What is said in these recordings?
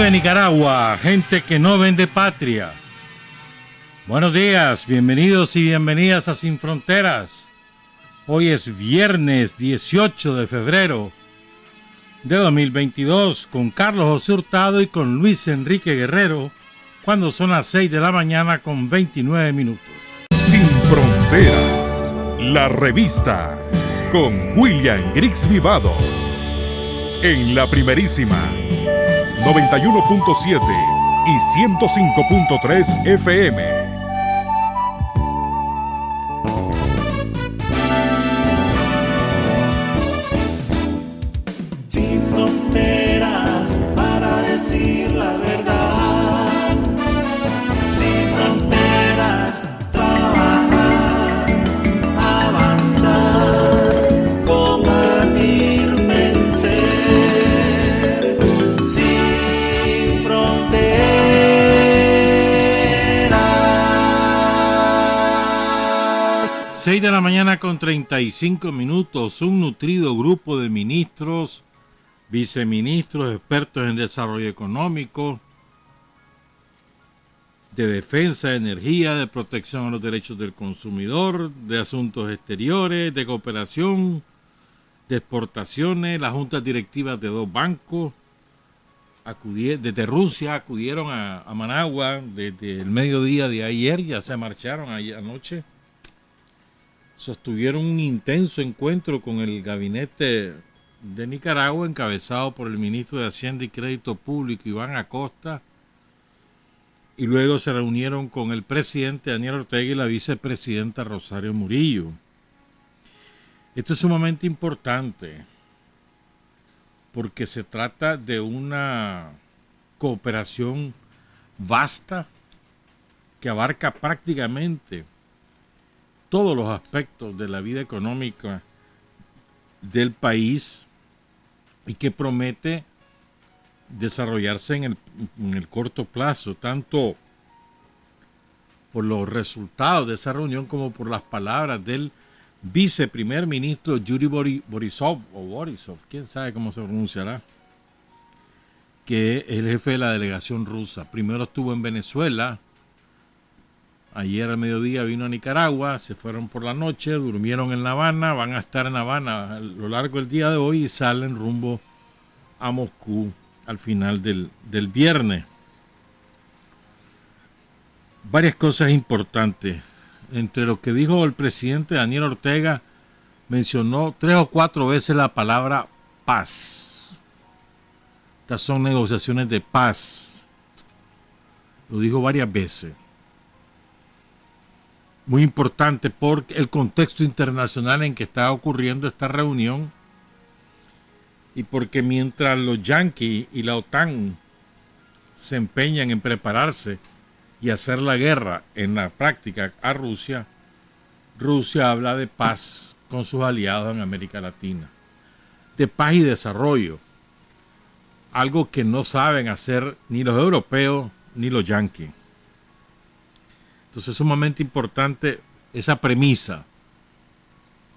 Vive Nicaragua, gente que no vende patria. Buenos días, bienvenidos y bienvenidas a Sin Fronteras. Hoy es viernes 18 de febrero de 2022 con Carlos José Hurtado y con Luis Enrique Guerrero, cuando son las 6 de la mañana con 29 minutos. Sin Fronteras, la revista con William Griggs Vivado. En la primerísima 91.7 y 105.3 FM. Sin fronteras para decir la verdad. Sin fronteras, trabajar, avanzar, combatir, vencer. Sin fronteras. 6 de la mañana con 35 minutos. Un nutrido grupo de ministros, viceministros, expertos en desarrollo económico, de defensa de energía, de protección a los derechos del consumidor, de asuntos exteriores, de cooperación, de exportaciones, las juntas directivas de 2 bancos, desde Rusia acudieron a Managua desde el mediodía de ayer, ya se marcharon ayer anoche, sostuvieron un intenso encuentro con el gabinete de Nicaragua, encabezado por el ministro de Hacienda y Crédito Público, Iván Acosta, y luego se reunieron con el presidente Daniel Ortega y la vicepresidenta Rosario Murillo. Esto es sumamente importante porque se trata de una cooperación vasta que abarca prácticamente todos los aspectos de la vida económica del país y que promete desarrollarse en el corto plazo, tanto por los resultados de esa reunión como por las palabras del viceprimer ministro Yuri Borisov, quién sabe cómo se pronunciará, que es el jefe de la delegación rusa. Primero estuvo en Venezuela, ayer al mediodía vino a Nicaragua, se fueron por la noche, durmieron en La Habana, van a estar en La Habana a lo largo del día de hoy y salen rumbo a Moscú al final del viernes. Varias cosas importantes. Entre lo que dijo el presidente Daniel Ortega, mencionó 3 o 4 veces la palabra paz. Estas son negociaciones de paz. Lo dijo varias veces. Muy importante por el contexto internacional en que está ocurriendo esta reunión y porque mientras los yanquis y la OTAN se empeñan en prepararse y hacer la guerra en la práctica a Rusia, Rusia habla de paz con sus aliados en América Latina, de paz y desarrollo, algo que no saben hacer ni los europeos ni los yanquis. Entonces es sumamente importante esa premisa.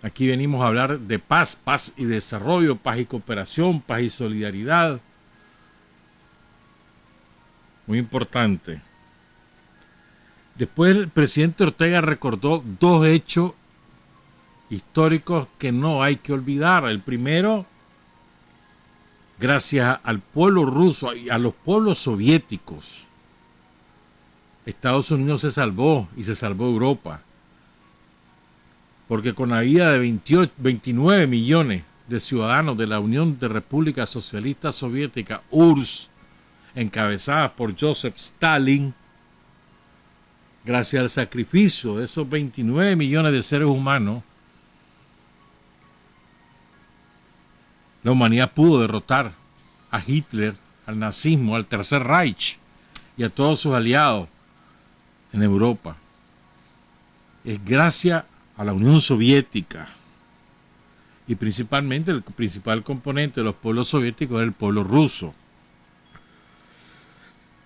Aquí venimos a hablar de paz, paz y desarrollo, paz y cooperación, paz y solidaridad. Muy importante. Después el presidente Ortega recordó 2 hechos históricos que no hay que olvidar. El primero, gracias al pueblo ruso y a los pueblos soviéticos, Estados Unidos se salvó y se salvó Europa. Porque con la vida de 29 millones de ciudadanos de la Unión de Repúblicas Socialistas Soviéticas, URSS, encabezadas por Joseph Stalin, gracias al sacrificio de esos 29 millones de seres humanos, la humanidad pudo derrotar a Hitler, al nazismo, al Tercer Reich y a todos sus aliados en Europa. Es gracias a la Unión Soviética y principalmente el principal componente de los pueblos soviéticos es el pueblo ruso.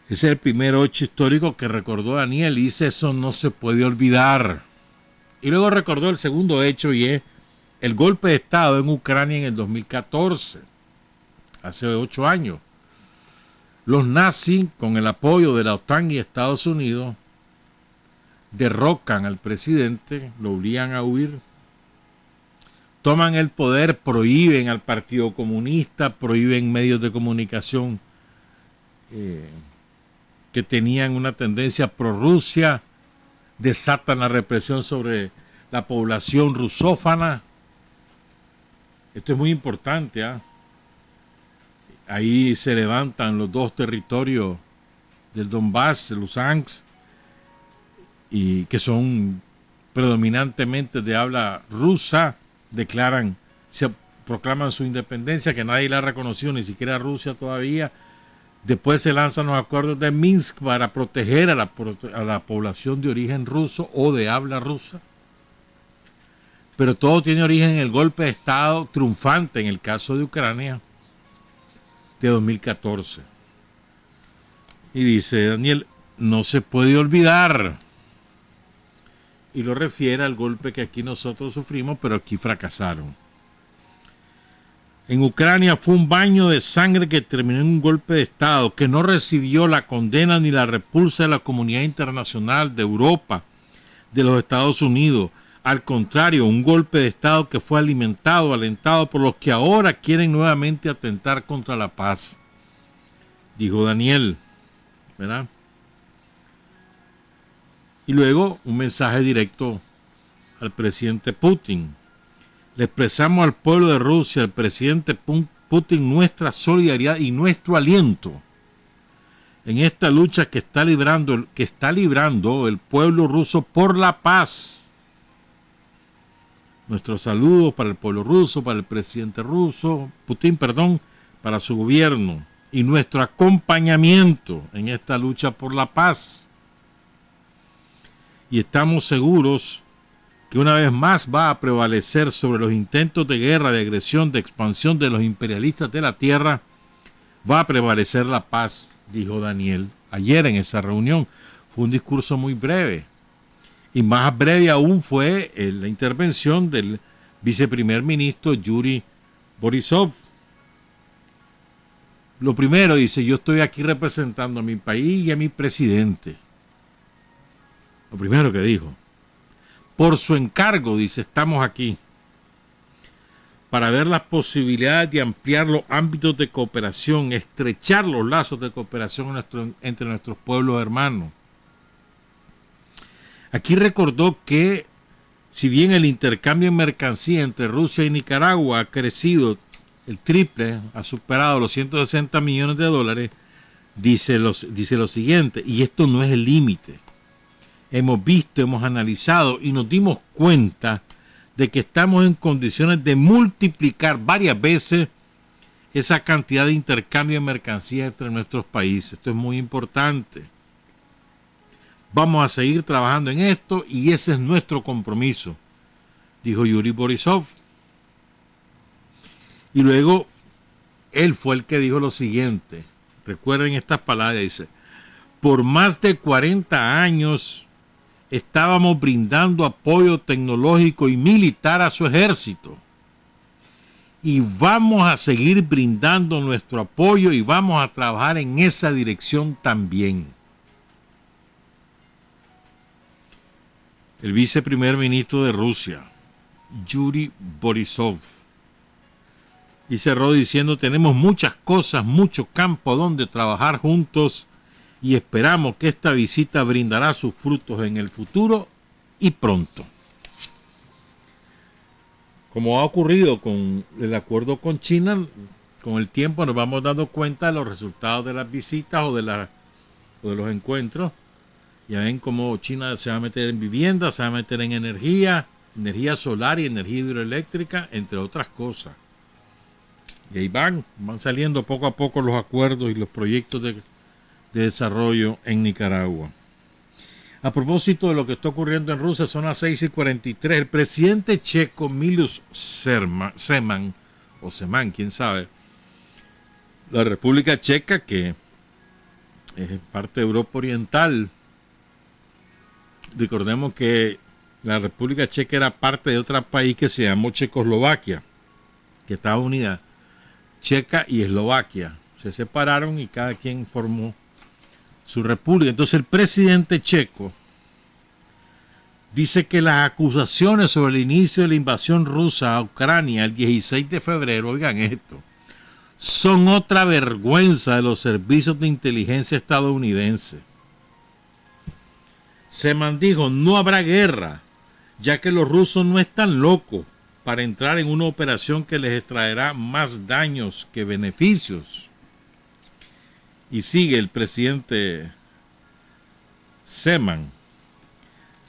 Ese es el primer hecho histórico que recordó Daniel y dice eso no se puede olvidar. Y luego recordó el segundo hecho y es el golpe de Estado en Ucrania en el 2014, hace 8 años. Los nazis, con el apoyo de la OTAN y Estados Unidos, derrocan al presidente, lo obligan a huir, toman el poder, prohíben al Partido Comunista, prohíben medios de comunicación que tenían una tendencia pro-Rusia, desatan la represión sobre la población rusófana. Esto es muy importante, ¿eh? Ahí se levantan los dos territorios del Donbass, Luhansk, y que son predominantemente de habla rusa, se proclaman su independencia, que nadie la ha reconocido, ni siquiera Rusia todavía. Después se lanzan los acuerdos de Minsk para proteger a la población de origen ruso o de habla rusa. Pero todo tiene origen en el golpe de Estado triunfante, en el caso de Ucrania, de 2014. Y dice Daniel, no se puede olvidar. Y lo refiere al golpe que aquí nosotros sufrimos, pero aquí fracasaron. En Ucrania fue un baño de sangre que terminó en un golpe de Estado que no recibió la condena ni la repulsa de la comunidad internacional, de Europa, de los Estados Unidos. Al contrario, un golpe de Estado que fue alentado por los que ahora quieren nuevamente atentar contra la paz. Dijo Daniel, ¿verdad? Y luego un mensaje directo al presidente Putin. Le expresamos al pueblo de Rusia, al presidente Putin, nuestra solidaridad y nuestro aliento en esta lucha que está librando el pueblo ruso por la paz. Nuestros saludos para el pueblo ruso, para el presidente Putin, para su gobierno, y nuestro acompañamiento en esta lucha por la paz. Y estamos seguros que una vez más va a prevalecer sobre los intentos de guerra, de agresión, de expansión de los imperialistas de la tierra, va a prevalecer la paz, dijo Daniel ayer en esa reunión. Fue un discurso muy breve. Y más breve aún fue la intervención del viceprimer ministro Yuri Borisov. Lo primero dice, yo estoy aquí representando a mi país y a mi presidente. Lo primero que dijo. Por su encargo, dice, estamos aquí para ver las posibilidades de ampliar los ámbitos de cooperación, estrechar los lazos de cooperación entre nuestros pueblos hermanos. Aquí recordó que, si bien el intercambio en mercancía entre Rusia y Nicaragua ha crecido el triple, ha superado los 160 millones de dólares, dice lo siguiente, y esto no es el límite. Hemos visto, hemos analizado y nos dimos cuenta de que estamos en condiciones de multiplicar varias veces esa cantidad de intercambio de mercancías entre nuestros países. Esto es muy importante. Vamos a seguir trabajando en esto y ese es nuestro compromiso, dijo Yuri Borisov. Y luego él fue el que dijo lo siguiente. Recuerden estas palabras, dice, por más de 40 años estábamos brindando apoyo tecnológico y militar a su ejército. Y vamos a seguir brindando nuestro apoyo y vamos a trabajar en esa dirección también. El viceprimer ministro de Rusia, Yuri Borisov, y cerró diciendo, tenemos muchas cosas, mucho campo donde trabajar juntos y esperamos que esta visita brindará sus frutos en el futuro y pronto. Como ha ocurrido con el acuerdo con China, con el tiempo nos vamos dando cuenta de los resultados de las visitas o de los encuentros. Ya ven cómo China se va a meter en vivienda, se va a meter en energía solar y energía hidroeléctrica, entre otras cosas. Y ahí van saliendo poco a poco los acuerdos y los proyectos de desarrollo en Nicaragua. A propósito de lo que está ocurriendo en Rusia, son las 6:43. El presidente checo Miloš Zeman, quién sabe, la República Checa, que es parte de Europa Oriental. Recordemos que la República Checa era parte de otro país que se llamó Checoslovaquia, que estaba unida Checa y Eslovaquia. se separaron y cada quien formó su república. Entonces el presidente checo dice que las acusaciones sobre el inicio de la invasión rusa a Ucrania el 16 de febrero, oigan esto, son otra vergüenza de los servicios de inteligencia estadounidenses. Seman dijo, no habrá guerra, ya que los rusos no están locos para entrar en una operación que les extraerá más daños que beneficios. Y sigue el presidente Seman.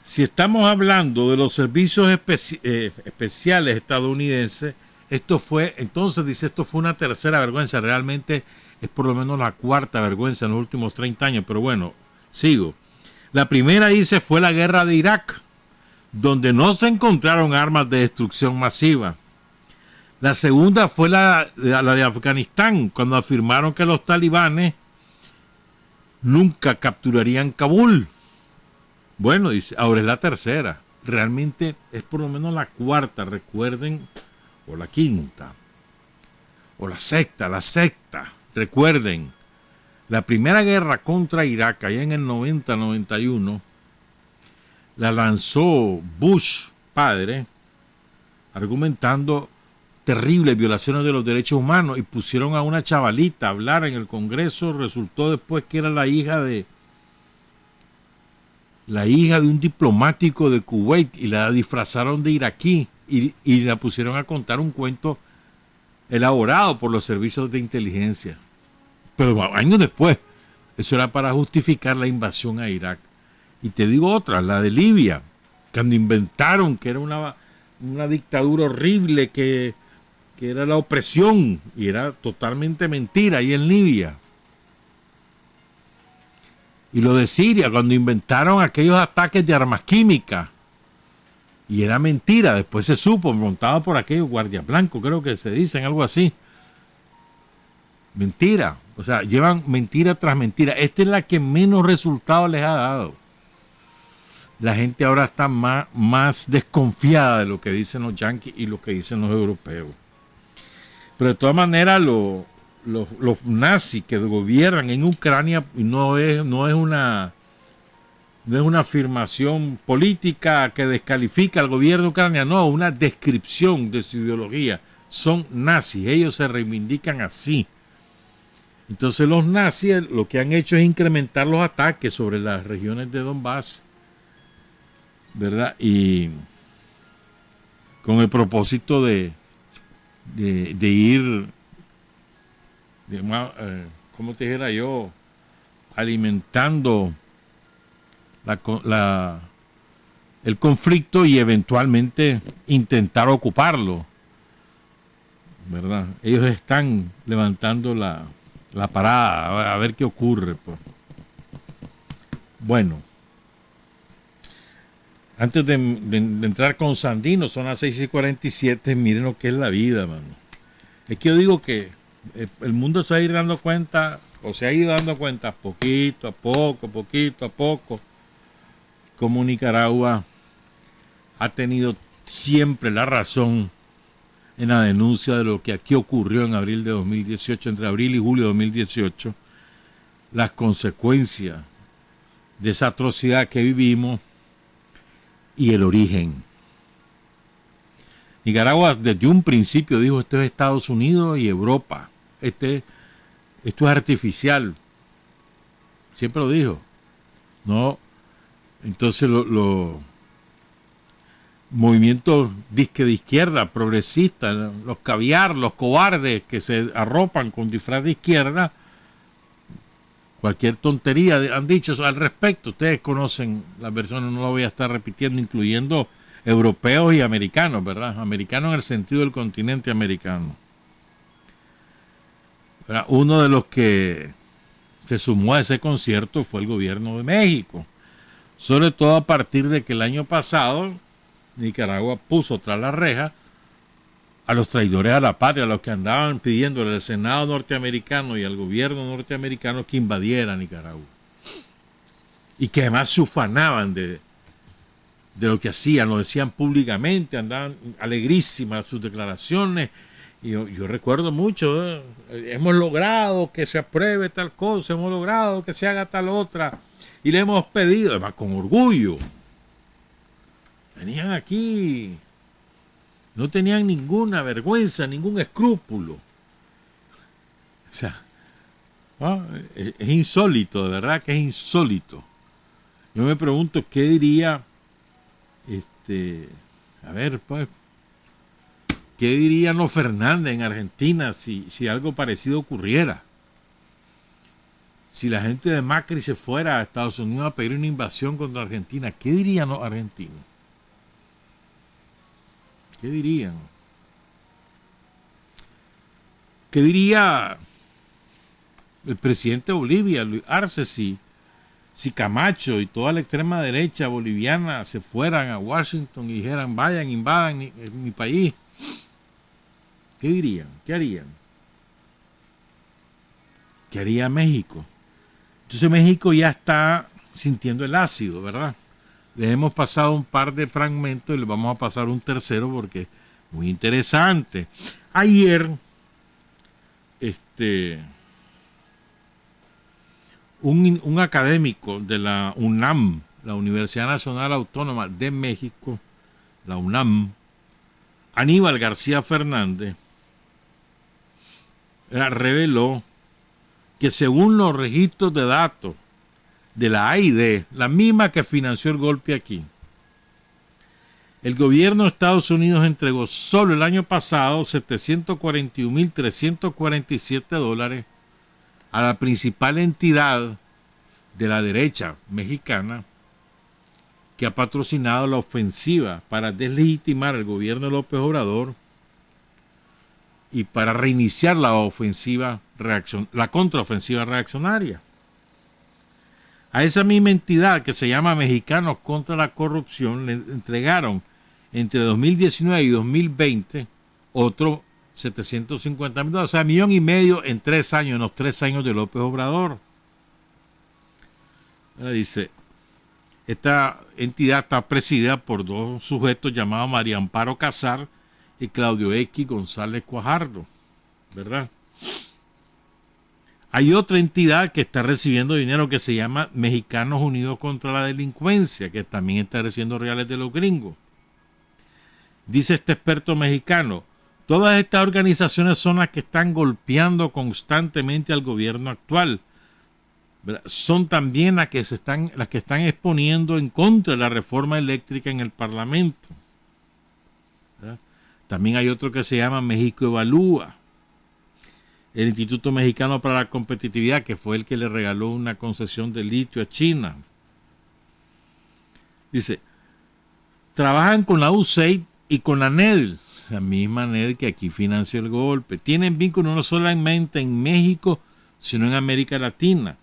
Si estamos hablando de los servicios especiales estadounidenses, esto fue una tercera vergüenza. Realmente es por lo menos la cuarta vergüenza en los últimos 30 años. Pero bueno, sigo. La primera, dice, fue la guerra de Irak, donde no se encontraron armas de destrucción masiva. La segunda fue la de Afganistán, cuando afirmaron que los talibanes nunca capturarían Kabul. Bueno, dice, ahora es la tercera. Realmente es por lo menos la cuarta, recuerden, o la quinta, o la sexta. Recuerden, la primera guerra contra Irak, allá en el 90-91, la lanzó Bush padre, argumentando terribles violaciones de los derechos humanos, y pusieron a una chavalita a hablar en el Congreso. Resultó después que era la hija de un diplomático de Kuwait, y la disfrazaron de iraquí y la pusieron a contar un cuento elaborado por los servicios de inteligencia. Pero años después, eso era para justificar la invasión a Irak. Y te digo otra, la de Libia, cuando inventaron que era una dictadura horrible, que era la opresión, y era totalmente mentira ahí en Libia. Y lo de Siria, cuando inventaron aquellos ataques de armas químicas, y era mentira, después se supo, montado por aquellos guardias blancos, creo que se dicen, algo así. Mentira, o sea, llevan mentira tras mentira. Esta es la que menos resultados les ha dado. La gente ahora está más desconfiada de lo que dicen los yanquis y lo que dicen los europeos. Pero de todas maneras, los nazis que gobiernan en Ucrania, no es una afirmación política que descalifica al gobierno de Ucrania, no, una descripción de su ideología. Son nazis, ellos se reivindican así. Entonces los nazis lo que han hecho es incrementar los ataques sobre las regiones de Donbass, ¿verdad? Y con el propósito de ir, como te dijera yo, alimentando el conflicto y eventualmente intentar ocuparlo, ¿verdad? Ellos están levantando la parada, a ver qué ocurre, pues. Bueno, antes de entrar con Sandino, son las 6:47, miren lo que es la vida, mano. Es que yo digo que el mundo se va a ir dando cuenta, o se ha ido dando cuenta poquito a poco, como Nicaragua ha tenido siempre la razón en la denuncia de lo que aquí ocurrió en abril de 2018, entre abril y julio de 2018, las consecuencias de esa atrocidad que vivimos y el origen. Nicaragua desde un principio dijo, esto es Estados Unidos y Europa, esto es artificial, siempre lo dijo, ¿no? Entonces los movimientos disque de izquierda, progresistas, los caviar, los cobardes que se arropan con disfraz de izquierda, cualquier tontería han dicho al respecto. Ustedes conocen las versiones, no lo voy a estar repitiendo, incluyendo europeos y americanos, ¿verdad? Americanos en el sentido del continente americano. ¿Verdad? Uno de los que se sumó a ese concierto fue el gobierno de México, sobre todo a partir de que el año pasado Nicaragua puso tras la reja a los traidores a la patria, a los que andaban pidiéndole al Senado norteamericano y al gobierno norteamericano que invadiera Nicaragua. Y que además se ufanaban de lo que hacían, lo decían públicamente, andaban alegrísimas sus declaraciones, Y yo recuerdo mucho, hemos logrado que se apruebe tal cosa, hemos logrado que se haga tal otra, y le hemos pedido, además con orgullo. Venían aquí, no tenían ninguna vergüenza, ningún escrúpulo. O sea, es insólito, de verdad que es insólito. Yo me pregunto qué diría, a ver, pues, ¿qué diría No Fernández en Argentina si algo parecido ocurriera? Si la gente de Macri se fuera a Estados Unidos a pedir una invasión contra Argentina, ¿qué dirían los argentinos? ¿Qué dirían? ¿Qué diría el presidente de Bolivia, Luis Arce, si Camacho y toda la extrema derecha boliviana se fueran a Washington y dijeran, vayan, invadan mi país? ¿Qué dirían? ¿Qué harían? ¿Qué haría México? Entonces México ya está sintiendo el ácido, ¿verdad? Les hemos pasado un par de fragmentos y les vamos a pasar un tercero porque es muy interesante. Ayer, un académico de la UNAM, la Universidad Nacional Autónoma de México, la UNAM, Aníbal García Fernández, reveló que según los registros de datos de la AID, la misma que financió el golpe aquí, el gobierno de Estados Unidos entregó solo el año pasado $741,347 a la principal entidad de la derecha mexicana que ha patrocinado la ofensiva para deslegitimar el gobierno de López Obrador y para reiniciar la contraofensiva reaccionaria. A esa misma entidad que se llama Mexicanos contra la Corrupción le entregaron entre 2019 y 2020 otro $750,000, o sea, $1,5 millones en 3 años, en los 3 años de López Obrador. Ahora dice, esta entidad está presidida por dos sujetos llamados María Amparo Casar y Claudio X González Cuajardo, ¿verdad? Hay otra entidad que está recibiendo dinero que se llama Mexicanos Unidos contra la Delincuencia, que también está recibiendo reales de los gringos. Dice este experto mexicano, todas estas organizaciones son las que están golpeando constantemente al gobierno actual, ¿verdad? Son también las que están exponiendo en contra de la reforma eléctrica en el Parlamento, ¿verdad? También hay otro que se llama México Evalúa, el Instituto Mexicano para la Competitividad, que fue el que le regaló una concesión de litio a China. Dice, trabajan con la USAID y con la NED, la misma NED que aquí financió el golpe. Tienen vínculos no solamente en México, sino en América Latina.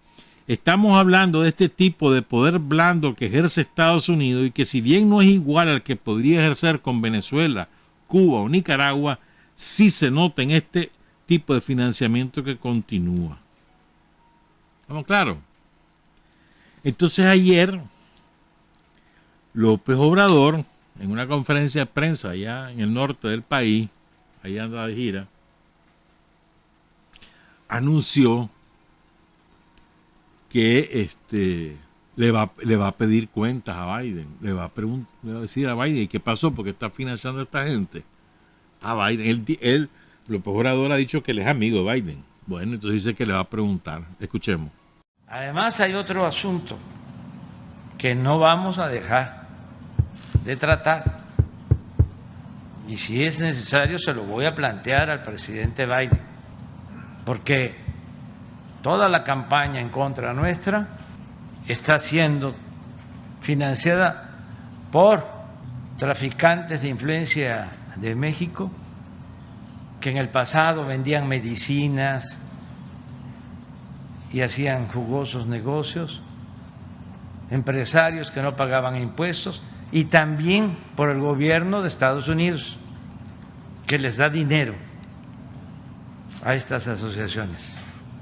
Estamos hablando de este tipo de poder blando que ejerce Estados Unidos y que si bien no es igual al que podría ejercer con Venezuela, Cuba o Nicaragua, sí se nota en este tipo de financiamiento que continúa. ¿Estamos claros? Entonces ayer López Obrador, en una conferencia de prensa allá en el norte del país, allá anda de gira, anunció que le va a pedir cuentas a Biden, le va a decir a Biden, ¿y qué pasó? Porque está financiando a esta gente. A Biden, él López Obrador ha dicho que él es amigo de Biden. Bueno, entonces dice que le va a preguntar. Escuchemos. Además hay otro asunto que no vamos a dejar de tratar, y si es necesario se lo voy a plantear al presidente Biden, porque toda la campaña en contra nuestra está siendo financiada por traficantes de influencia de México que en el pasado vendían medicinas y hacían jugosos negocios, empresarios que no pagaban impuestos, y también por el gobierno de Estados Unidos, que les da dinero a estas asociaciones,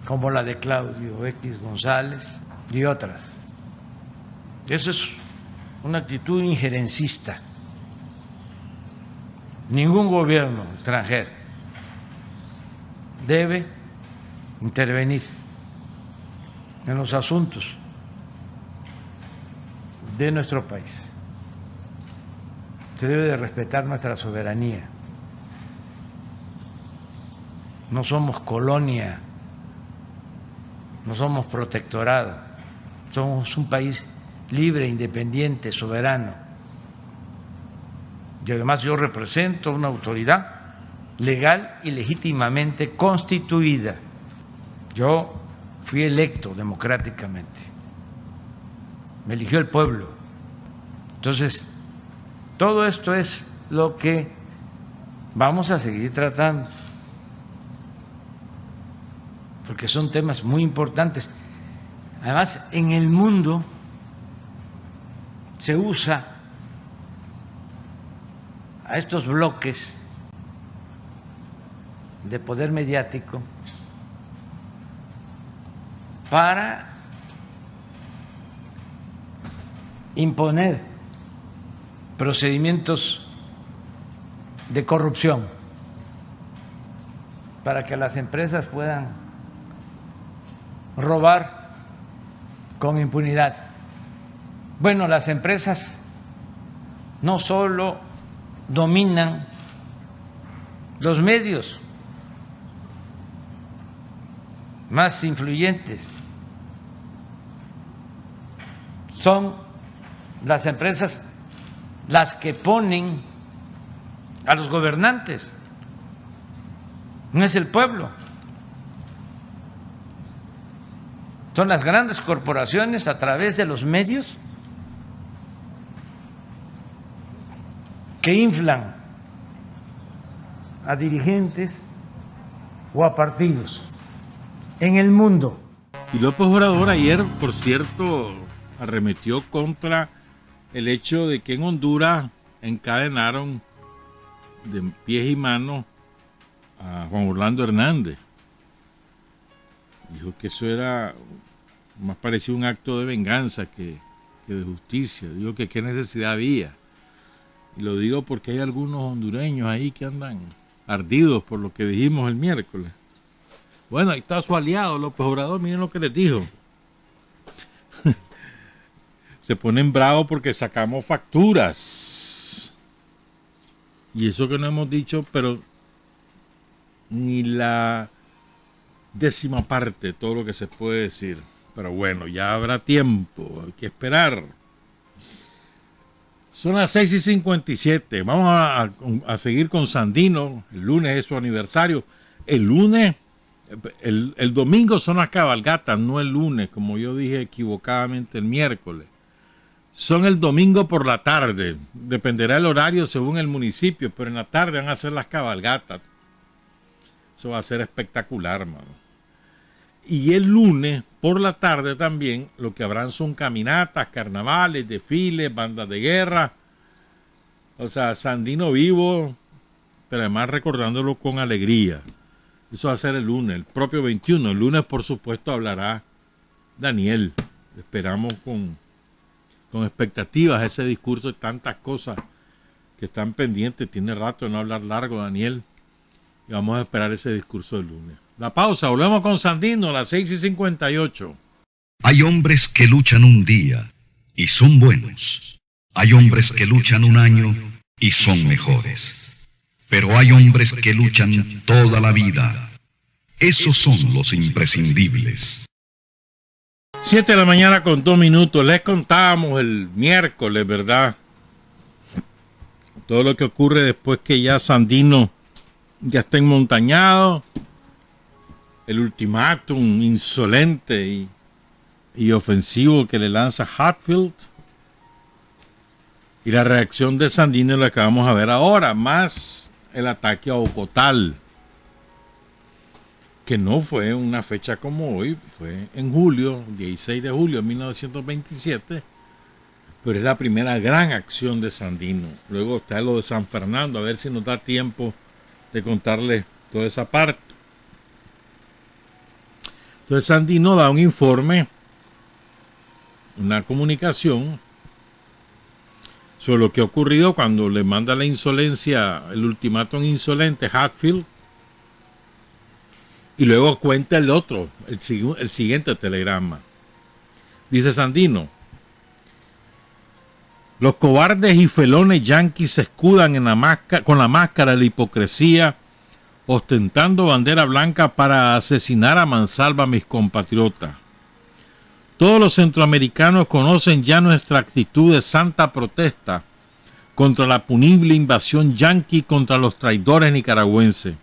como la de Claudio X González y otras. Eso es una actitud injerencista. Ningún gobierno extranjero debe intervenir en los asuntos de nuestro país. Se debe de respetar nuestra soberanía. No somos colonia, no somos protectorado, somos un país libre, independiente, soberano. Y además yo represento una autoridad legal y legítimamente constituida. Yo fui electo democráticamente, me eligió el pueblo. Entonces, todo esto es lo que vamos a seguir tratando, porque son temas muy importantes. Además, en el mundo se usa a estos bloques de poder mediático para imponer procedimientos de corrupción, para que las empresas puedan robar con impunidad. Bueno, las empresas no solo dominan los medios más influyentes, son las empresas las que ponen a los gobernantes, no es el pueblo. Son las grandes corporaciones a través de los medios que inflan a dirigentes o a partidos en el mundo. Y López Obrador ayer, por cierto, arremetió contra el hecho de que en Honduras encadenaron de pies y manos a Juan Orlando Hernández. Dijo que eso era más parecido un acto de venganza que de justicia. Dijo que qué necesidad había. Y lo digo porque hay algunos hondureños ahí que andan ardidos por lo que dijimos el miércoles. Bueno, ahí está su aliado López Obrador, miren lo que les dijo. Se ponen bravos porque sacamos facturas. Y eso que no hemos dicho, pero ni la décima parte de todo lo que se puede decir. Pero bueno, ya habrá tiempo, hay que esperar. Son las 6:57. Vamos a seguir con Sandino. El lunes es su aniversario. El lunes, el domingo son las cabalgatas, no el lunes, como yo dije equivocadamente el miércoles. Son el domingo por la tarde. Dependerá el horario según el municipio, pero en la tarde van a ser las cabalgatas. Eso va a ser espectacular, mano. Y el lunes por la tarde también lo que habrán son caminatas, carnavales, desfiles, bandas de guerra. O sea, Sandino vivo, pero además recordándolo con alegría. Eso va a ser el lunes, el propio 21. El lunes, por supuesto, hablará Daniel. Esperamos con expectativas ese discurso de tantas cosas que están pendientes. Tiene rato de no hablar largo, Daniel. Y vamos a esperar ese discurso del lunes. La pausa, volvemos con Sandino a las 6:58. Hay hombres que luchan un día y son buenos. Hay hombres que luchan un año y son mejores. Pero hay hombres que luchan toda la vida. Esos son los imprescindibles. 7 de la mañana con 2 minutos. Les contábamos el miércoles, ¿verdad? Todo lo que ocurre después que ya Sandino ya está enmontañado. El ultimátum insolente y ofensivo que le lanza Hatfield. Y la reacción de Sandino la que vamos a ver ahora, más el ataque a Ocotal, que no fue una fecha como hoy, fue en julio, 16 de julio de 1927, pero es la primera gran acción de Sandino. Luego está lo de San Fernando, a ver si nos da tiempo de contarles toda esa parte. Entonces Sandino da un informe, una comunicación sobre lo que ha ocurrido cuando le manda la insolencia, el ultimátum insolente Hatfield, Y luego cuenta el otro, el siguiente telegrama. Dice Sandino: los cobardes y felones yanquis se escudan con la máscara de la hipocresía, ostentando bandera blanca para asesinar a mansalva a mis compatriotas. Todos los centroamericanos conocen ya nuestra actitud de santa protesta contra la punible invasión yanqui contra los traidores nicaragüenses,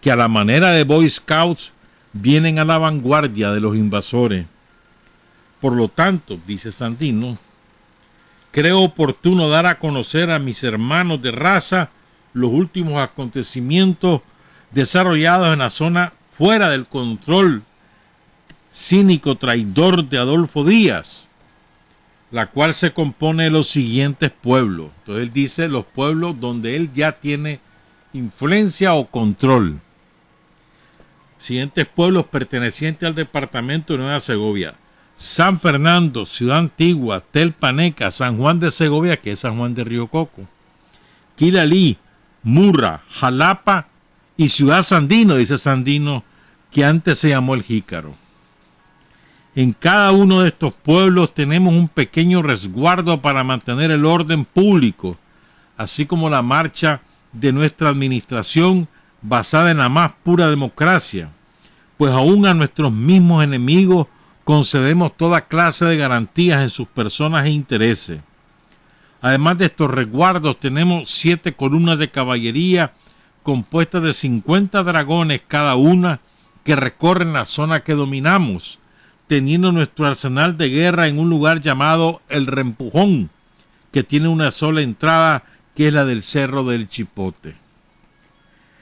que a la manera de Boy Scouts vienen a la vanguardia de los invasores. Por lo tanto, dice Sandino, creo oportuno dar a conocer a mis hermanos de raza los últimos acontecimientos desarrollados en la zona fuera del control cínico traidor de Adolfo Díaz, la cual se compone de los siguientes pueblos. Entonces él dice los pueblos donde él ya tiene influencia o control. Siguientes pueblos pertenecientes al departamento de Nueva Segovia: San Fernando, Ciudad Antigua, Telpaneca, San Juan de Segovia, que es San Juan de Río Coco, Quilalí, Murra, Jalapa y Ciudad Sandino, dice Sandino, que antes se llamó El Jícaro. En cada uno de estos pueblos tenemos un pequeño resguardo para mantener el orden público, así como la marcha de nuestra administración basada en la más pura democracia, pues aún a nuestros mismos enemigos concedemos toda clase de garantías en sus personas e intereses. Además de estos resguardos, tenemos 7 columnas de caballería compuestas de 50 dragones cada una que recorren la zona que dominamos, teniendo nuestro arsenal de guerra en un lugar llamado El Rempujón, que tiene una sola entrada, que es la del Cerro del Chipote.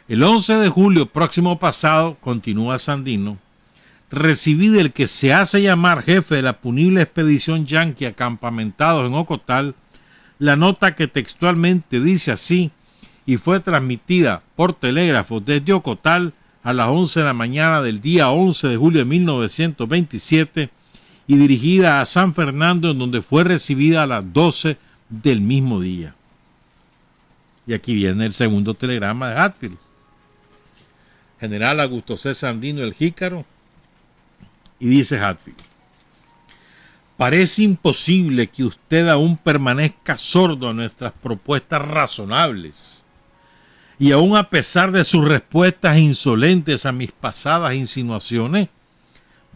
El 11 de julio próximo pasado, continúa Sandino, recibí del que se hace llamar jefe de la punible expedición yanqui acampamentados en Ocotal la nota que textualmente dice así y fue transmitida por telégrafo desde Ocotal a las 11 de la mañana del día 11 de julio de 1927 y dirigida a San Fernando, en donde fue recibida a las 12 del mismo día. Y aquí viene el segundo telegrama de Hatfield. General Augusto C. Sandino El Jícaro. Y dice Hatfield: parece imposible que usted aún permanezca sordo a nuestras propuestas razonables. Y aún a pesar de sus respuestas insolentes a mis pasadas insinuaciones,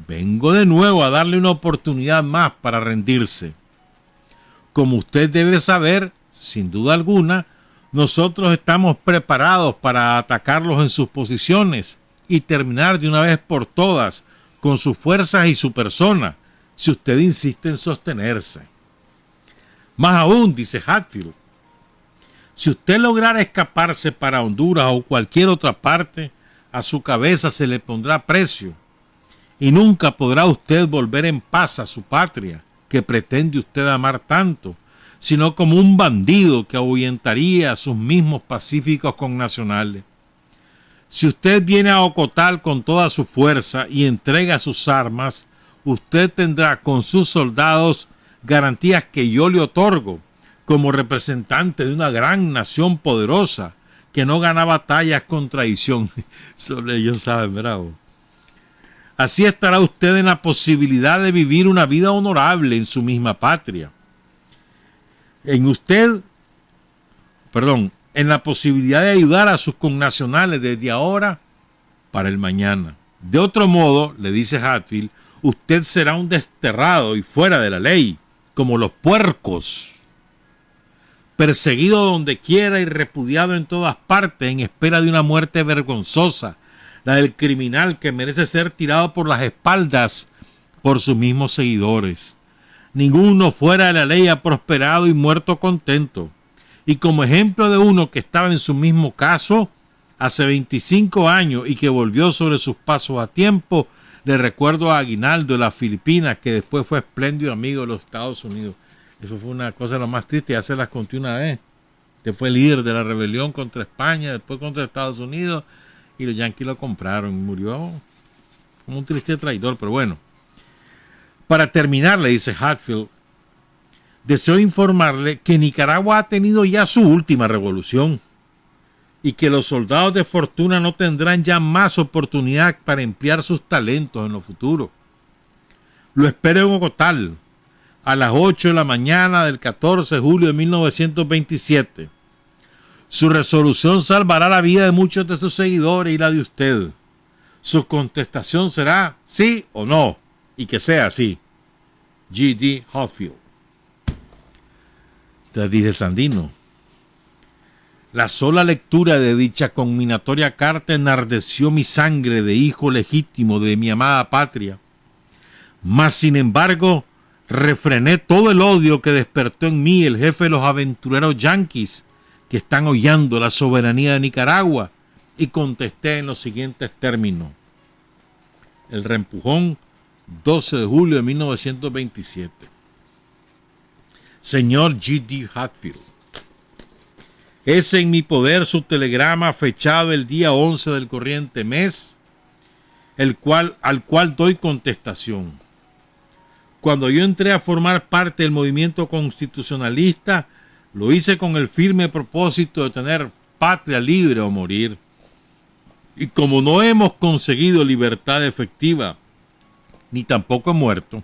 vengo de nuevo a darle una oportunidad más para rendirse. Como usted debe saber, sin duda alguna, nosotros estamos preparados para atacarlos en sus posiciones y terminar de una vez por todas con sus fuerzas y su persona, si usted insiste en sostenerse. Más aún, dice Hatfield, si usted lograra escaparse para Honduras o cualquier otra parte, a su cabeza se le pondrá precio, y nunca podrá usted volver en paz a su patria, que pretende usted amar tanto, sino como un bandido que ahuyentaría a sus mismos pacíficos connacionales. Si usted viene a Ocotal con toda su fuerza y entrega sus armas, usted tendrá con sus soldados garantías que yo le otorgo como representante de una gran nación poderosa que no gana batallas con traición. Sobre ellos saben, bravo. Así estará usted en la posibilidad de vivir una vida honorable en su misma patria. En la posibilidad de ayudar a sus connacionales desde ahora para el mañana. De otro modo, le dice Hatfield, usted será un desterrado y fuera de la ley, como los puercos, perseguido donde quiera y repudiado en todas partes en espera de una muerte vergonzosa, la del criminal que merece ser tirado por las espaldas por sus mismos seguidores. Ninguno fuera de la ley ha prosperado y muerto contento. Y como ejemplo de uno que estaba en su mismo caso hace 25 años y que volvió sobre sus pasos a tiempo, le recuerdo a Aguinaldo de las Filipinas, que después fue espléndido amigo de los Estados Unidos. Eso fue una cosa lo más triste, ya se las conté una vez. Que fue líder de la rebelión contra España, después contra Estados Unidos, y los yanquis lo compraron. Murió como un triste traidor, pero bueno. Para terminar, le dice Hatfield, deseo informarle que Nicaragua ha tenido ya su última revolución y que los soldados de fortuna no tendrán ya más oportunidad para emplear sus talentos en lo futuro. Lo espero en Ocotal, a las 8 de la mañana del 14 de julio de 1927. Su resolución salvará la vida de muchos de sus seguidores y la de usted. Su contestación será sí o no, y que sea así. G.D. Hatfield. Entonces dice Sandino: la sola lectura de dicha conminatoria carta enardeció mi sangre de hijo legítimo de mi amada patria. Mas, sin embargo, refrené todo el odio que despertó en mí el jefe de los aventureros yanquis que están hollando la soberanía de Nicaragua, y contesté en los siguientes términos. El Reempujón, 12 de julio de 1927. Señor G.D. Hatfield, es en mi poder su telegrama fechado el día 11 del corriente mes, al cual doy contestación. Cuando yo entré a formar parte del movimiento constitucionalista, lo hice con el firme propósito de tener patria libre o morir. Y como no hemos conseguido libertad efectiva, ni tampoco he muerto,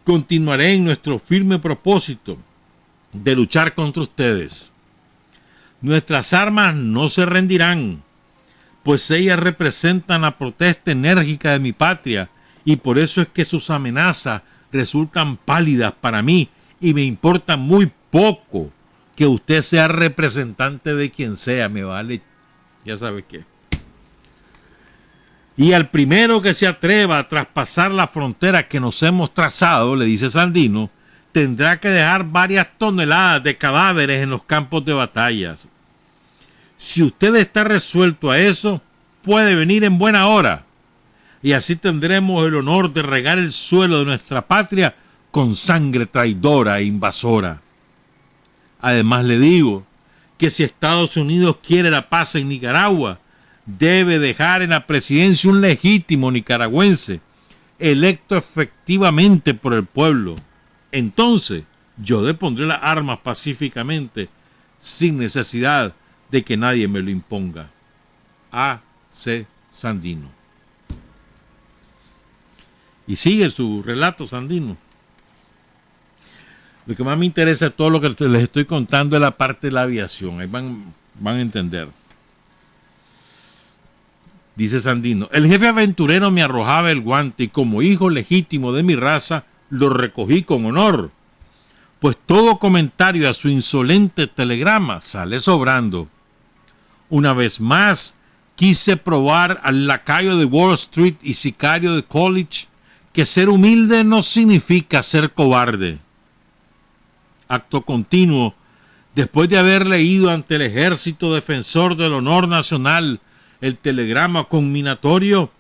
continuaré en nuestro firme propósito de luchar contra ustedes. Nuestras armas no se rendirán, pues ellas representan la protesta enérgica de mi patria, y por eso es que sus amenazas resultan pálidas para mí, y me importa muy poco que usted sea representante de quien sea, me vale, ya sabes qué. Y al primero que se atreva a traspasar la frontera que nos hemos trazado, le dice Sandino, tendrá que dejar varias toneladas de cadáveres en los campos de batallas. Si usted está resuelto a eso, puede venir en buena hora, y así tendremos el honor de regar el suelo de nuestra patria con sangre traidora e invasora. Además le digo que si Estados Unidos quiere la paz en Nicaragua, debe dejar en la presidencia un legítimo nicaragüense, electo efectivamente por el pueblo. Entonces yo depondré las armas pacíficamente, sin necesidad de que nadie me lo imponga. A. C. Sandino. Y sigue su relato, Sandino. Lo que más me interesa de todo lo que les estoy contando es la parte de la aviación. Ahí van a entender. Dice Sandino: el jefe aventurero me arrojaba el guante y como hijo legítimo de mi raza lo recogí con honor, pues todo comentario a su insolente telegrama sale sobrando. Una vez más quise probar al lacayo de Wall Street y sicario de College que ser humilde no significa ser cobarde. Acto continuo, después de haber leído ante el ejército defensor del honor nacional el telegrama conminatorio,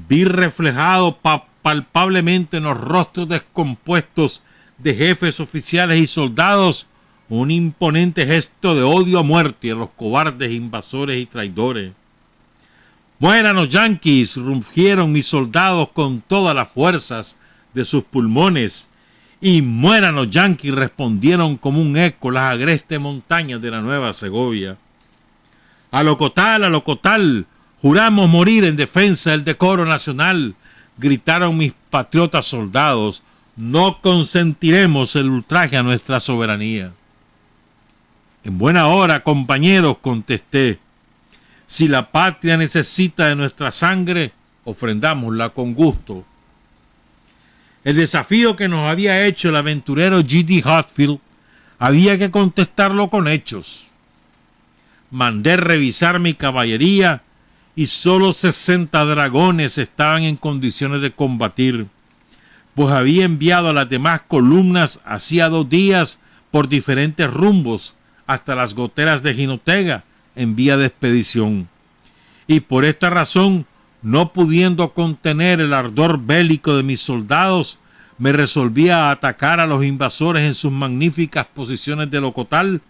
vi reflejado palpablemente en los rostros descompuestos de jefes oficiales y soldados un imponente gesto de odio a muerte a los cobardes invasores y traidores. ¡Mueran los yanquis!, rugieron mis soldados con todas las fuerzas de sus pulmones, y mueran los yanquis, respondieron como un eco las agrestes montañas de la Nueva Segovia. ¡Al Ocotal! Juramos morir en defensa del decoro nacional, gritaron mis patriotas soldados. No consentiremos el ultraje a nuestra soberanía. En buena hora, compañeros, contesté. Si la patria necesita de nuestra sangre, ofrendámosla con gusto. El desafío que nos había hecho el aventurero G.D. Hatfield había que contestarlo con hechos. Mandé revisar mi caballería y solo 60 dragones estaban en condiciones de combatir, pues había enviado a las demás columnas hacía 2 días por diferentes rumbos hasta las goteras de Jinotega en vía de expedición. Y por esta razón, no pudiendo contener el ardor bélico de mis soldados, me resolví a atacar a los invasores en sus magníficas posiciones de Ocotal,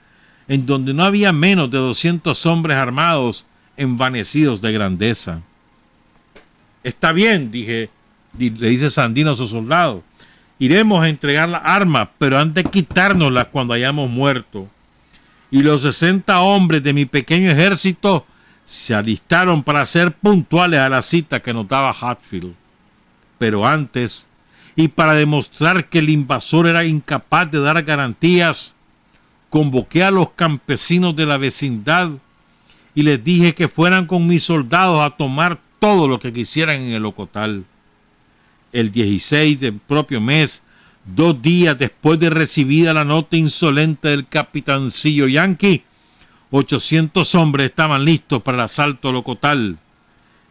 en donde no había menos de 200 hombres armados envanecidos de grandeza. Está bien, le dice Sandino a sus soldados, iremos a entregar las armas, pero han de quitárnoslas cuando hayamos muerto. y los 60 hombres de mi pequeño ejército se alistaron para ser puntuales a la cita que nos daba Hatfield. Pero antes, y para demostrar que el invasor era incapaz de dar garantías, convoqué a los campesinos de la vecindad y les dije que fueran con mis soldados a tomar todo lo que quisieran en el Ocotal. El 16 del propio mes, 2 días después de recibida la nota insolente del capitancillo Yankee, 800 hombres estaban listos para el asalto al Ocotal.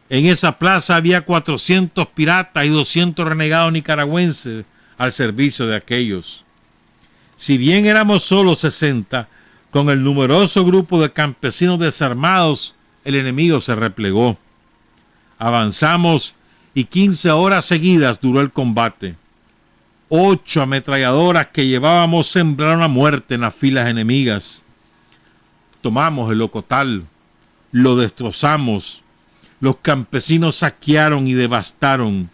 En esa plaza había 400 piratas y 200 renegados nicaragüenses al servicio de aquellos. Si bien éramos solo 60, con el numeroso grupo de campesinos desarmados, el enemigo se replegó. Avanzamos y 15 horas seguidas duró el combate. 8 ametralladoras que llevábamos sembraron la muerte en las filas enemigas. Tomamos el Ocotal, lo destrozamos. Los campesinos saquearon y devastaron.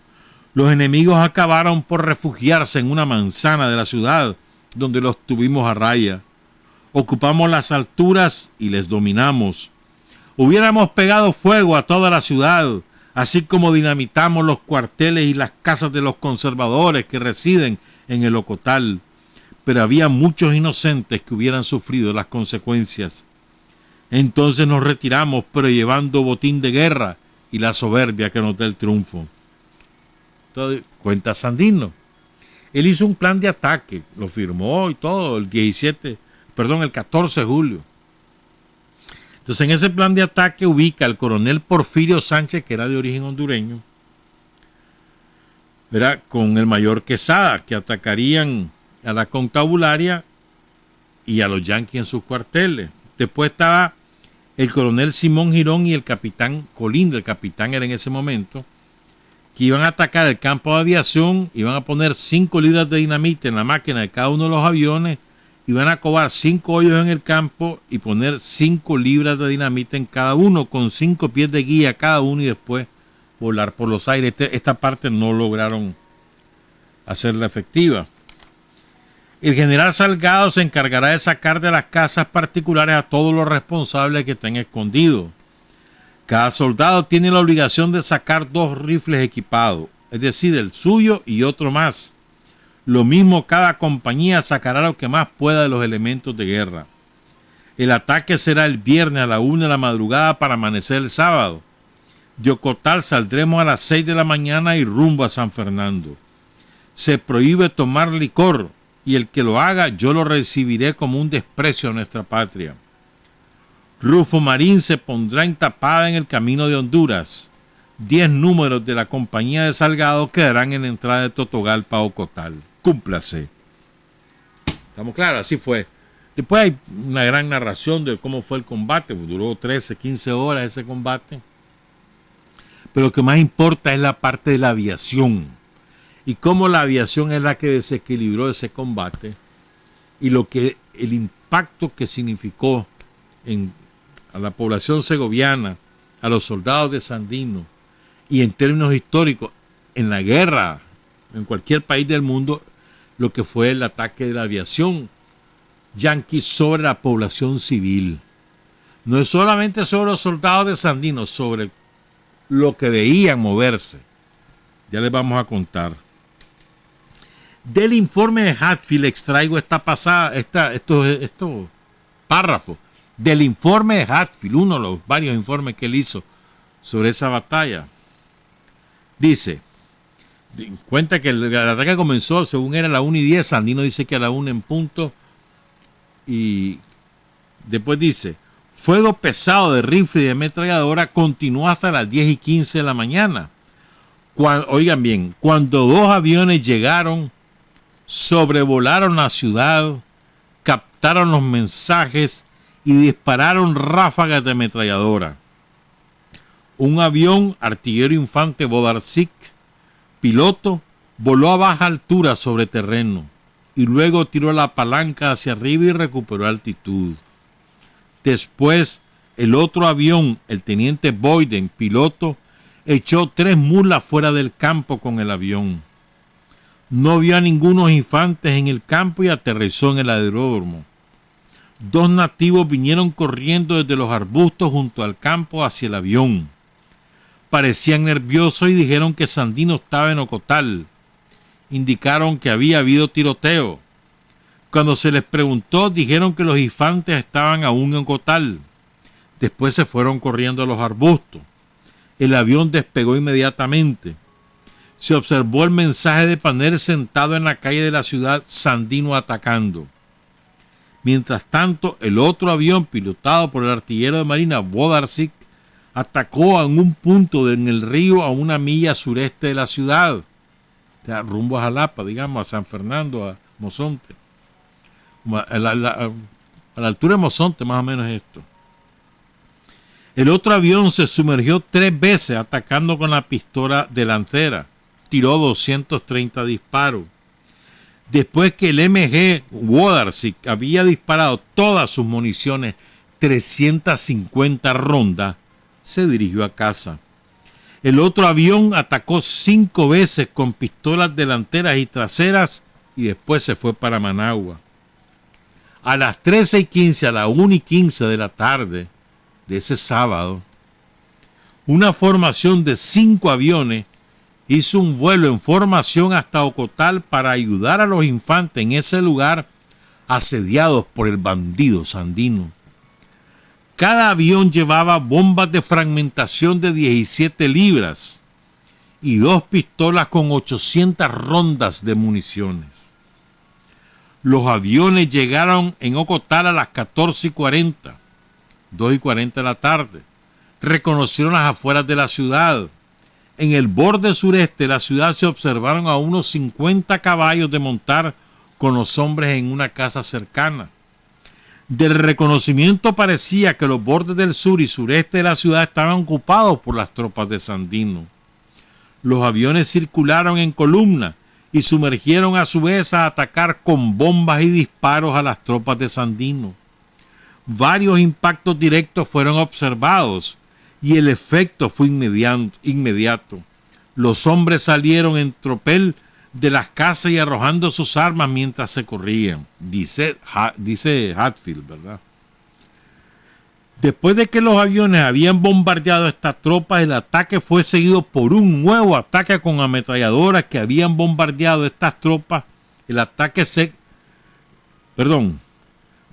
Los enemigos acabaron por refugiarse en una manzana de la ciudad, donde los tuvimos a raya. Ocupamos las alturas y les dominamos. Hubiéramos pegado fuego a toda la ciudad, así como dinamitamos los cuarteles y las casas de los conservadores que residen en el Ocotal, pero había muchos inocentes que hubieran sufrido las consecuencias. Entonces nos retiramos, pero llevando botín de guerra y la soberbia que nos da el triunfo. Entonces, cuenta Sandino. Él hizo un plan de ataque, lo firmó y todo el 14 de julio. Entonces, en ese plan de ataque ubica al coronel Porfirio Sánchez, que era de origen hondureño, ¿verdad?, con el mayor Quesada, que atacarían a la Concabularia y a los yanquis en sus cuarteles. Después estaba el coronel Simón Girón y el capitán Colindo, el capitán era en ese momento, que iban a atacar el campo de aviación, iban a poner 5 libras de dinamita en la máquina de cada uno de los aviones, iban a covar 5 hoyos en el campo y poner 5 libras de dinamita en cada uno, con 5 pies de guía cada uno, y después volar por los aires. Esta parte no lograron hacerla efectiva. El general Salgado se encargará de sacar de las casas particulares a todos los responsables que estén escondidos. Cada soldado tiene la obligación de sacar 2 rifles equipados, es decir, el suyo y otro más. Lo mismo, cada compañía sacará lo que más pueda de los elementos de guerra. El ataque será el viernes a la 1 de la madrugada para amanecer el sábado. De Ocotal saldremos a las 6 de la mañana y rumbo a San Fernando. Se prohíbe tomar licor, y el que lo haga yo lo recibiré como un desprecio a nuestra patria. Rufo Marín se pondrá en tapada en el camino de Honduras. 10 números de la compañía de Salgado quedarán en la entrada de Totogalpa o Ocotal. Cúmplase. ¿Estamos claros? Así fue. Después hay una gran narración de cómo fue el combate. Duró 13, 15 horas ese combate. Pero lo que más importa es la parte de la aviación. Y cómo la aviación es la que desequilibró ese combate. Y el impacto que significó a la población segoviana, a los soldados de Sandino, y en términos históricos, en la guerra, en cualquier país del mundo, lo que fue el ataque de la aviación yanqui sobre la población civil. No es solamente sobre los soldados de Sandino, sobre lo que veían moverse. Ya les vamos a contar. Del informe de Hatfield extraigo estos párrafos. Del informe de Hatfield, uno de los varios informes que él hizo sobre esa batalla. Dice, cuenta que el ataque comenzó, según era a la 1:10, Sandino dice que a la 1 en punto, y después dice, fuego pesado de rifle y de ametralladora continuó hasta las 10:15 de la mañana. Oigan bien, cuando 2 aviones llegaron, sobrevolaron la ciudad, captaron los mensajes y dispararon ráfagas de ametralladora. Un avión artillero infante Bodarcik, piloto, voló a baja altura sobre terreno y luego tiró la palanca hacia arriba y recuperó altitud. Después, el otro avión, el teniente Boyden, piloto, echó 3 mulas fuera del campo con el avión. No vio a ningunos infantes en el campo y aterrizó en el aeródromo. 2 nativos vinieron corriendo desde los arbustos junto al campo hacia el avión. Parecían nerviosos y dijeron que Sandino estaba en Ocotal. Indicaron que había habido tiroteo. Cuando se les preguntó, dijeron que los infantes estaban aún en Ocotal. Después se fueron corriendo a los arbustos. El avión despegó inmediatamente. Se observó el mensaje de Panel sentado en la calle de la ciudad, Sandino atacando. Mientras tanto, el otro avión, pilotado por el artillero de marina Wodarczyk, atacó en un punto en el río a una milla sureste de la ciudad, o sea, rumbo a Jalapa, digamos, a San Fernando, a Mozonte. A la altura de Mozonte, más o menos esto. El otro avión se sumergió 3 veces atacando con la pistola delantera. Tiró 230 disparos. Después que el MG Wodarczyk había disparado todas sus municiones, 350 rondas, se dirigió a casa. El otro avión atacó 5 veces con pistolas delanteras y traseras y después se fue para Managua. A las 13:15, a las 1:15 de la tarde de ese sábado, una formación de 5 aviones hizo un vuelo en formación hasta Ocotal para ayudar a los infantes en ese lugar asediados por el bandido Sandino. Cada avión llevaba bombas de fragmentación de 17 libras y 2 pistolas con 800 rondas de municiones. Los aviones llegaron en Ocotal a las 14:40, 2:40 de la tarde. Reconocieron las afueras de la ciudad. En el borde sureste de la ciudad se observaron a unos 50 caballos de montar con los hombres en una casa cercana. Del reconocimiento parecía que los bordes del sur y sureste de la ciudad estaban ocupados por las tropas de Sandino. Los aviones circularon en columna y sumergieron a su vez a atacar con bombas y disparos a las tropas de Sandino. Varios impactos directos fueron observados y el efecto fue inmediato. Los hombres salieron en tropel de las casas y arrojando sus armas mientras se corrían, dice Hatfield, ¿verdad? Después de que los aviones habían bombardeado a estas tropas, el ataque fue seguido por un nuevo ataque con ametralladoras que habían bombardeado estas tropas.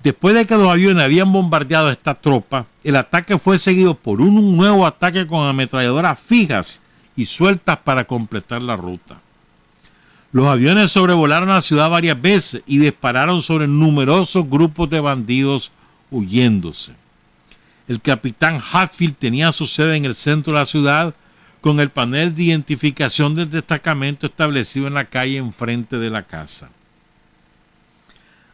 Después de que los aviones habían bombardeado a estas tropas, el ataque fue seguido por un nuevo ataque con ametralladoras fijas y sueltas para completar la ruta. Los aviones sobrevolaron la ciudad varias veces y dispararon sobre numerosos grupos de bandidos huyéndose. El capitán Hatfield tenía su sede en el centro de la ciudad con el panel de identificación del destacamento establecido en la calle enfrente de la casa.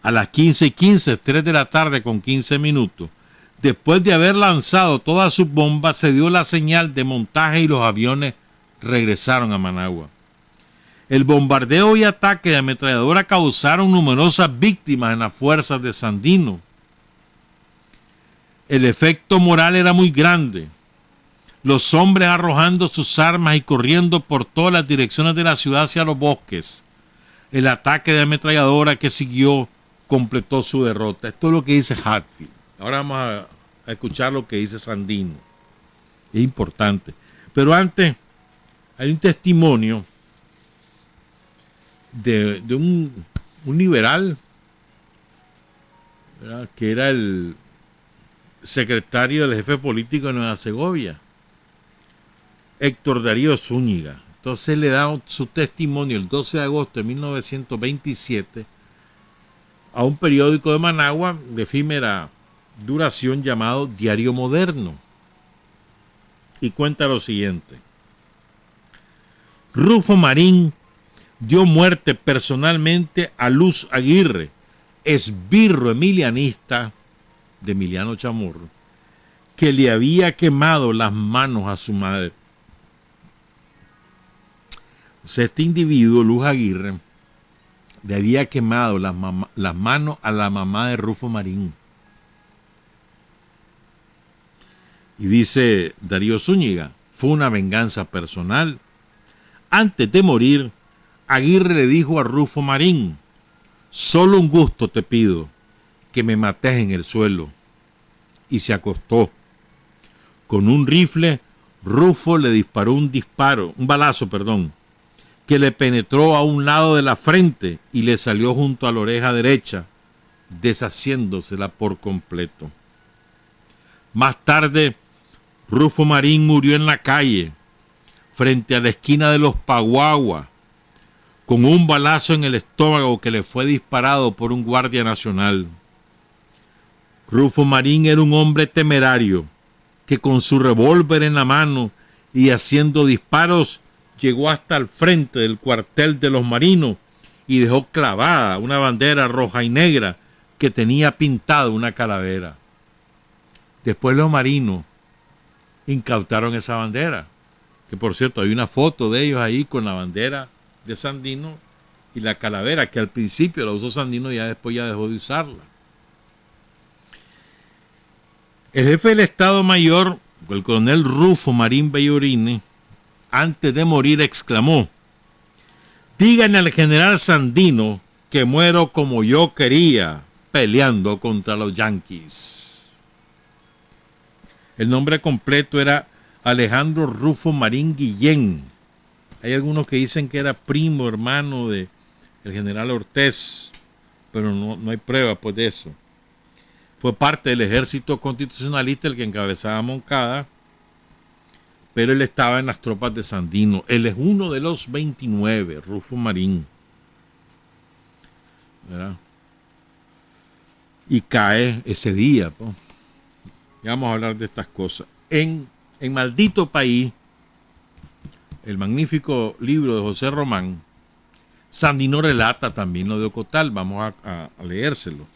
A las 15:15, 3 de la tarde con 15 minutos, después de haber lanzado todas sus bombas, se dio la señal de montaje y los aviones regresaron a Managua. El bombardeo y ataque de ametralladora causaron numerosas víctimas en las fuerzas de Sandino. El efecto moral era muy grande. Los hombres arrojando sus armas y corriendo por todas las direcciones de la ciudad hacia los bosques. El ataque de ametralladora que siguió completó su derrota. Esto es lo que dice Hatfield. Ahora vamos a escuchar lo que dice Sandino. Es importante. Pero antes hay un testimonio de un liberal, ¿verdad?, que era el secretario del jefe político de Nueva Segovia, Héctor Darío Zúñiga. Entonces le da su testimonio el 12 de agosto de 1927 a un periódico de Managua de efímera duración llamado Diario Moderno. Y cuenta lo siguiente: Rufo Marín dio muerte personalmente a Luz Aguirre, esbirro emilianista de Emiliano Chamorro, que le había quemado las manos a su madre. O sea, este individuo, Luz Aguirre, le había quemado las manos a la mamá de Rufo Marín. Y dice Darío Zúñiga, fue una venganza personal. Antes de morir, Aguirre le dijo a Rufo Marín: solo un gusto te pido, que me mates en el suelo. Y se acostó. Con un rifle, Rufo le disparó un balazo, que le penetró a un lado de la frente y le salió junto a la oreja derecha, deshaciéndosela por completo. Más tarde, Rufo Marín murió en la calle, frente a la esquina de los Paguagua, con un balazo en el estómago que le fue disparado por un guardia nacional. Rufo Marín era un hombre temerario, que con su revólver en la mano y haciendo disparos, llegó hasta el frente del cuartel de los marinos y dejó clavada una bandera roja y negra que tenía pintada una calavera. Después los marinos incautaron esa bandera, que por cierto hay una foto de ellos ahí con la bandera de Sandino y la calavera, que al principio la usó Sandino y ya después ya dejó de usarla. El jefe del Estado Mayor, el coronel Rufo Marín Bellorini, antes de morir exclamó: díganle al general Sandino que muero como yo quería, peleando contra los yanquis. El nombre completo era Alejandro Rufo Marín Guillén. Hay algunos que dicen que era primo hermano del general Ortiz, pero no hay prueba pues de eso. Fue parte del ejército constitucionalista el que encabezaba Moncada, pero él estaba en las tropas de Sandino. Él es uno de los 29, Rufo Marín, ¿verdad? Y cae ese día, pues. Ya vamos a hablar de estas cosas. En Maldito País, el magnífico libro de José Román, Sandino relata también lo de Ocotal. Vamos a leérselo.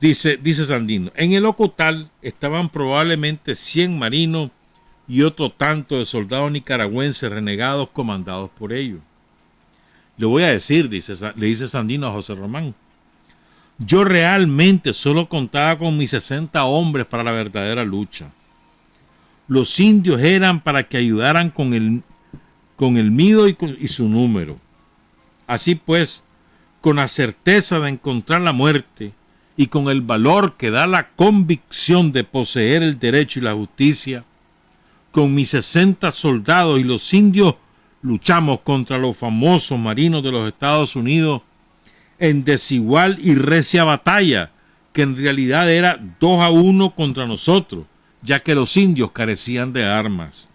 Dice Sandino: en el Ocotal estaban probablemente 100 marinos y otro tanto de soldados nicaragüenses renegados comandados por ellos. Le voy a decir, le dice Sandino a José Román, yo realmente solo contaba con mis 60 hombres para la verdadera lucha. Los indios eran para que ayudaran con el mido y su número. Así pues, con la certeza de encontrar la muerte y con el valor que da la convicción de poseer el derecho y la justicia, con mis 60 soldados y los indios luchamos contra los famosos marinos de los Estados Unidos en desigual y recia batalla, que en realidad era 2-1 contra nosotros, ya que los indios carecían de armas.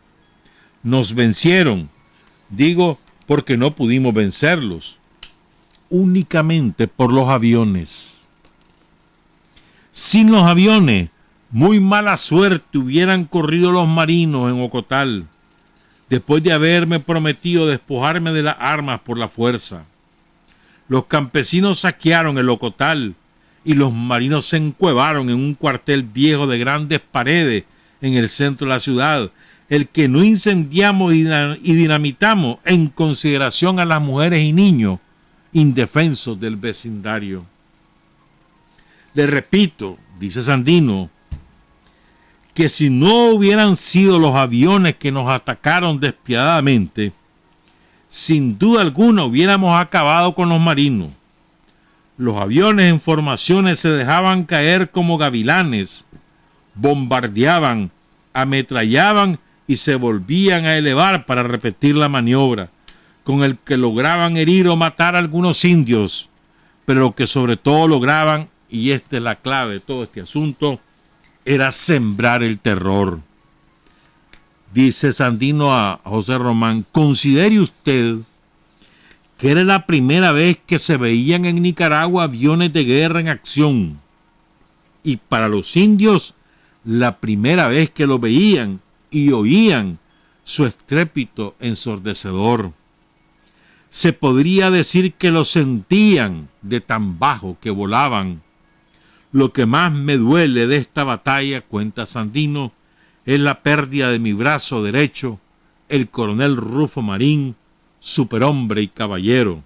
Nos vencieron, digo porque no pudimos vencerlos, únicamente por los aviones. Sin los aviones, muy mala suerte hubieran corrido los marinos en Ocotal, después de haberme prometido despojarme de las armas por la fuerza. Los campesinos saquearon el Ocotal y los marinos se encuevaron en un cuartel viejo de grandes paredes en el centro de la ciudad, el que no incendiamos y dinamitamos en consideración a las mujeres y niños indefensos del vecindario. Le repito, dice Sandino, que si no hubieran sido los aviones que nos atacaron despiadadamente, sin duda alguna hubiéramos acabado con los marinos. Los aviones en formaciones se dejaban caer como gavilanes, bombardeaban, ametrallaban y se volvían a elevar para repetir la maniobra, con el que lograban herir o matar a algunos indios, pero lo que sobre todo lograban, y esta es la clave de todo este asunto, era sembrar el terror. Dice Sandino a José Román, considere usted que era la primera vez que se veían en Nicaragua aviones de guerra en acción, y para los indios la primera vez que lo veían y oían su estrépito ensordecedor. Se podría decir que lo sentían de tan bajo que volaban. Lo que más me duele de esta batalla, cuenta Sandino, es la pérdida de mi brazo derecho, el coronel Rufo Marín, superhombre y caballero.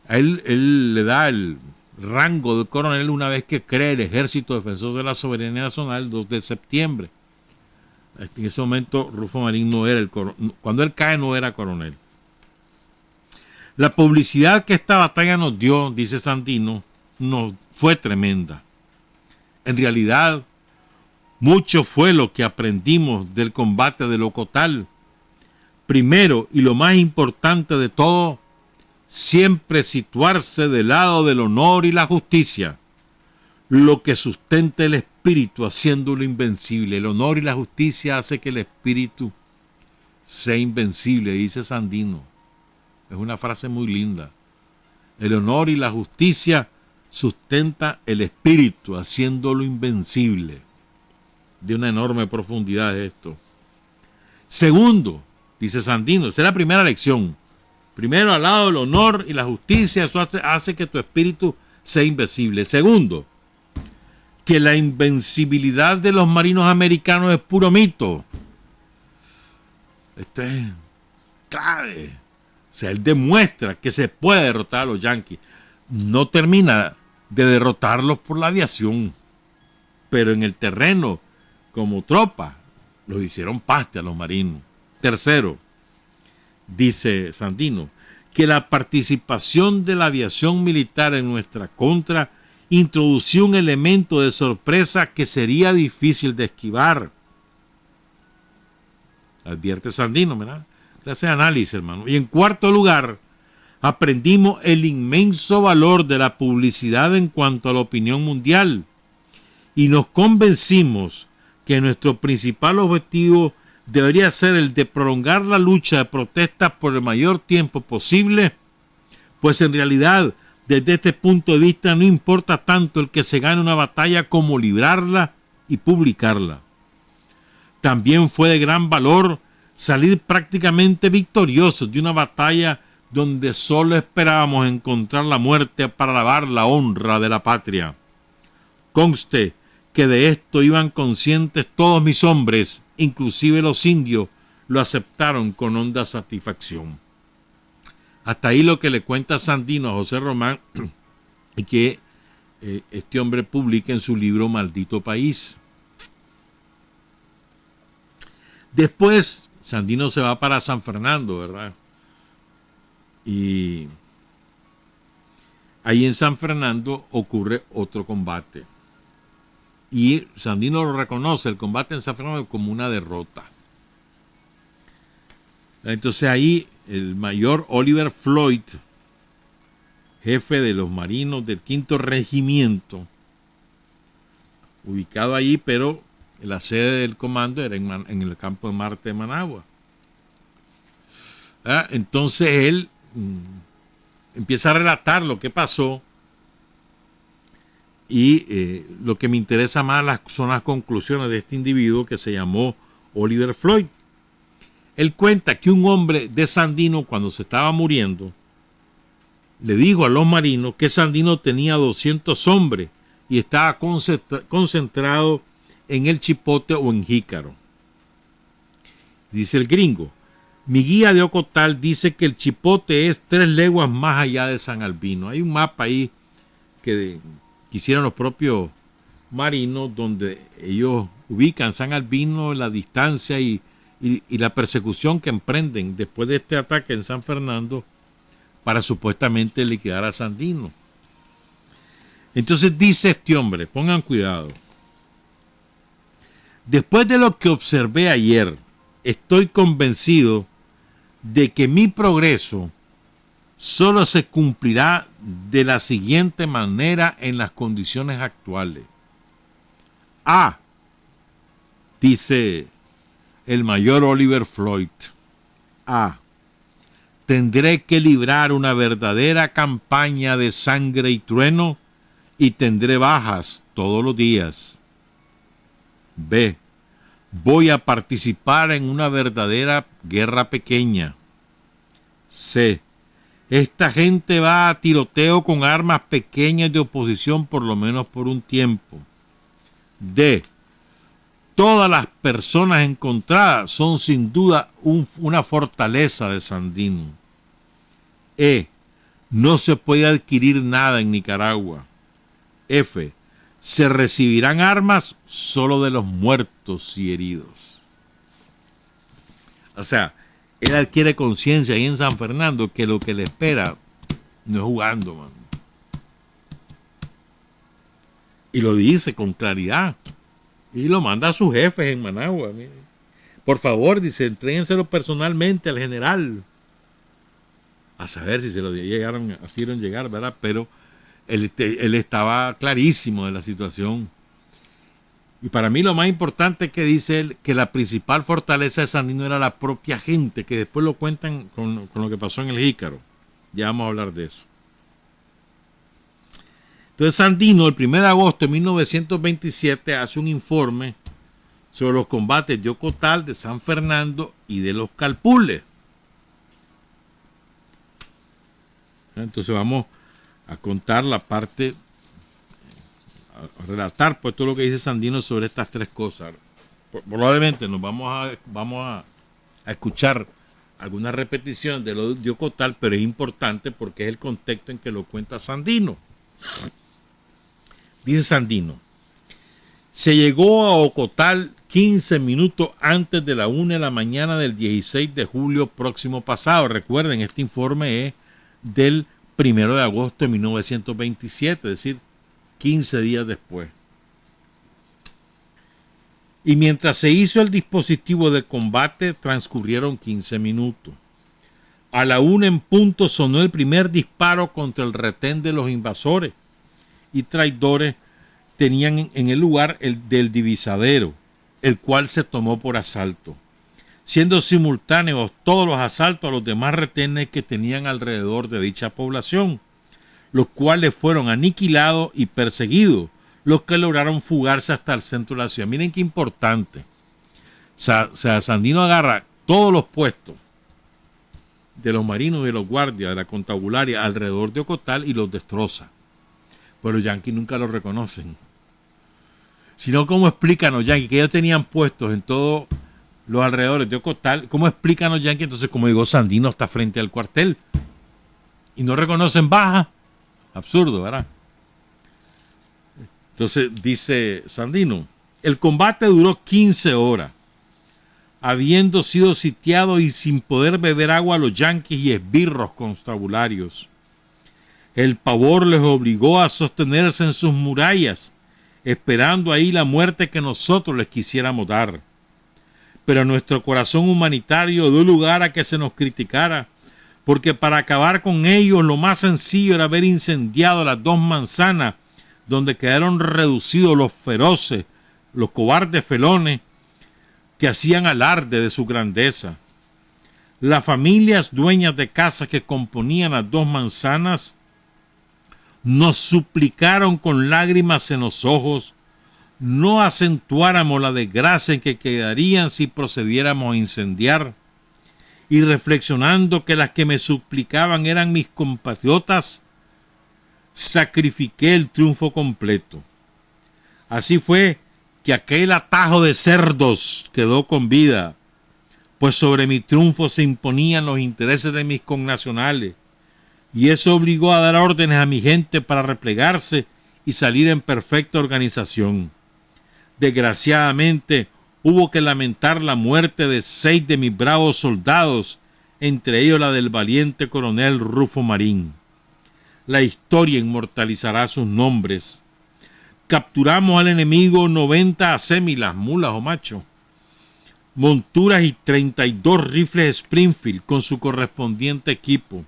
A él le da el rango de coronel una vez que crea el Ejército Defensor de la Soberanía Nacional el 2 de septiembre. En ese momento Rufo Marín no era el coronel. Cuando él cae no era coronel. La publicidad que esta batalla nos dio, dice Sandino, nos fue tremenda. En realidad, mucho fue lo que aprendimos del combate de Locotal. Primero, y lo más importante de todo, siempre situarse del lado del honor y la justicia, lo que sustenta el espíritu haciéndolo invencible. El honor y la justicia hace que el espíritu sea invencible, dice Sandino. Es una frase muy linda. El honor y la justicia sustenta el espíritu haciéndolo invencible. De una enorme profundidad es esto. Segundo, dice Sandino, esa es la primera lección. Primero, al lado del honor y la justicia, eso hace que tu espíritu sea invencible. Segundo, que la invencibilidad de los marinos americanos es puro mito. Esto es clave. O sea, él demuestra que se puede derrotar a los yanquis. No termina de derrotarlos por la aviación, pero en el terreno, como tropa, los hicieron paste a los marinos. Tercero, dice Sandino, que la participación de la aviación militar en nuestra contra introdució un elemento de sorpresa que sería difícil de esquivar. Advierte Sandino, ¿verdad? Clase de análisis, hermano. Y en cuarto lugar, aprendimos el inmenso valor de la publicidad en cuanto a la opinión mundial y nos convencimos que nuestro principal objetivo debería ser el de prolongar la lucha de protestas por el mayor tiempo posible, pues en realidad, desde este punto de vista, no importa tanto el que se gane una batalla como librarla y publicarla. También fue de gran valor salir prácticamente victoriosos de una batalla donde solo esperábamos encontrar la muerte para lavar la honra de la patria. Conste que de esto iban conscientes todos mis hombres, inclusive los indios, lo aceptaron con honda satisfacción. Hasta ahí lo que le cuenta Sandino a José Román y que este hombre publica en su libro Maldito País. Después Sandino se va para San Fernando, ¿verdad? Y ahí en San Fernando ocurre otro combate. Y Sandino lo reconoce, el combate en San Fernando, como una derrota. Entonces ahí el mayor Oliver Floyd, jefe de los marinos del 5º Regimiento, ubicado allí, pero la sede del comando era en el campo de Marte de Managua. Entonces él empieza a relatar lo que pasó y lo que me interesa más son las conclusiones de este individuo que se llamó Oliver Floyd. Él cuenta que un hombre de Sandino, cuando se estaba muriendo, le dijo a los marinos que Sandino tenía 200 hombres y estaba concentrado en el Chipote o en Jícaro. Dice el gringo, mi guía de Ocotal dice que el Chipote es 3 leguas más allá de San Albino. Hay un mapa ahí que hicieron los propios marinos donde ellos ubican San Albino, la distancia y la persecución que emprenden después de este ataque en San Fernando para supuestamente liquidar a Sandino. Entonces dice este hombre, pongan cuidado, después de lo que observé ayer, estoy convencido de que mi progreso solo se cumplirá de la siguiente manera en las condiciones actuales. A, dice el mayor Oliver Floyd, A, tendré que librar una verdadera campaña de sangre y trueno y tendré bajas todos los días. B, voy a participar en una verdadera guerra pequeña. C, esta gente va a tiroteo con armas pequeñas de oposición por lo menos por un tiempo. D, todas las personas encontradas son sin duda una fortaleza de Sandino. E, no se puede adquirir nada en Nicaragua. F, se recibirán armas solo de los muertos y heridos. O sea, él adquiere conciencia ahí en San Fernando que lo que le espera no es jugando, man. Y lo dice con claridad. Y lo manda a sus jefes en Managua. Mire. Por favor, dice, entréguenselo personalmente al general. A saber si se lo hicieron llegar, ¿verdad? Pero él estaba clarísimo de la situación. Y para mí lo más importante que dice él, que la principal fortaleza de Sandino era la propia gente, que después lo cuentan con lo que pasó en el Jícaro. Ya vamos a hablar de eso. Entonces Sandino, el 1 de agosto de 1927, hace un informe sobre los combates de Ocotal, de San Fernando y de los Calpules. Entonces vamos a contar la parte, a relatar pues todo lo que dice Sandino sobre estas tres cosas. Probablemente nos vamos a escuchar alguna repetición de lo de Ocotal, pero es importante porque es el contexto en que lo cuenta Sandino. Dice Sandino: se llegó a Ocotal 15 minutos antes de la 1 de la mañana del 16 de julio próximo pasado. Recuerden, este informe es del 1 de agosto de 1927, es decir, 15 días después. Y mientras se hizo el dispositivo de combate, transcurrieron 15 minutos. A la 1 en punto sonó el primer disparo contra el retén de los invasores y traidores. Tenían en el lugar el del divisadero, el cual se tomó por asalto, siendo simultáneos todos los asaltos a los demás retenes que tenían alrededor de dicha población, los cuales fueron aniquilados y perseguidos, los que lograron fugarse hasta el centro de la ciudad. Miren qué importante. O sea, Sandino agarra todos los puestos de los marinos y de los guardias de la contabularia alrededor de Ocotal y los destroza. Pero los yanquis nunca lo reconocen. Sino, ¿cómo explican los yanquis que ellos tenían puestos en todos los alrededores de Ocotal? ¿Cómo explican los yanquis? Entonces, como digo, Sandino está frente al cuartel y no reconocen baja. Absurdo, ¿verdad? Entonces dice Sandino: el combate duró 15 horas, habiendo sido sitiado y sin poder beber agua a los yanquis y esbirros constabularios. El pavor les obligó a sostenerse en sus murallas, esperando ahí la muerte que nosotros les quisiéramos dar. Pero nuestro corazón humanitario dio lugar a que se nos criticara, porque para acabar con ellos lo más sencillo era haber incendiado las 2 manzanas donde quedaron reducidos los feroces, los cobardes felones que hacían alarde de su grandeza. Las familias dueñas de casas que componían las 2 manzanas nos suplicaron con lágrimas en los ojos no acentuáramos la desgracia en que quedarían si procediéramos a incendiar, y reflexionando que las que me suplicaban eran mis compatriotas, sacrifiqué el triunfo completo. Así fue que aquel atajo de cerdos quedó con vida, pues sobre mi triunfo se imponían los intereses de mis connacionales, y eso obligó a dar órdenes a mi gente para replegarse y salir en perfecta organización. Desgraciadamente, hubo que lamentar la muerte de 6 de mis bravos soldados, entre ellos la del valiente coronel Rufo Marín. La historia inmortalizará sus nombres. Capturamos al enemigo 90 acémilas, mulas o machos, monturas y 32 rifles Springfield con su correspondiente equipo.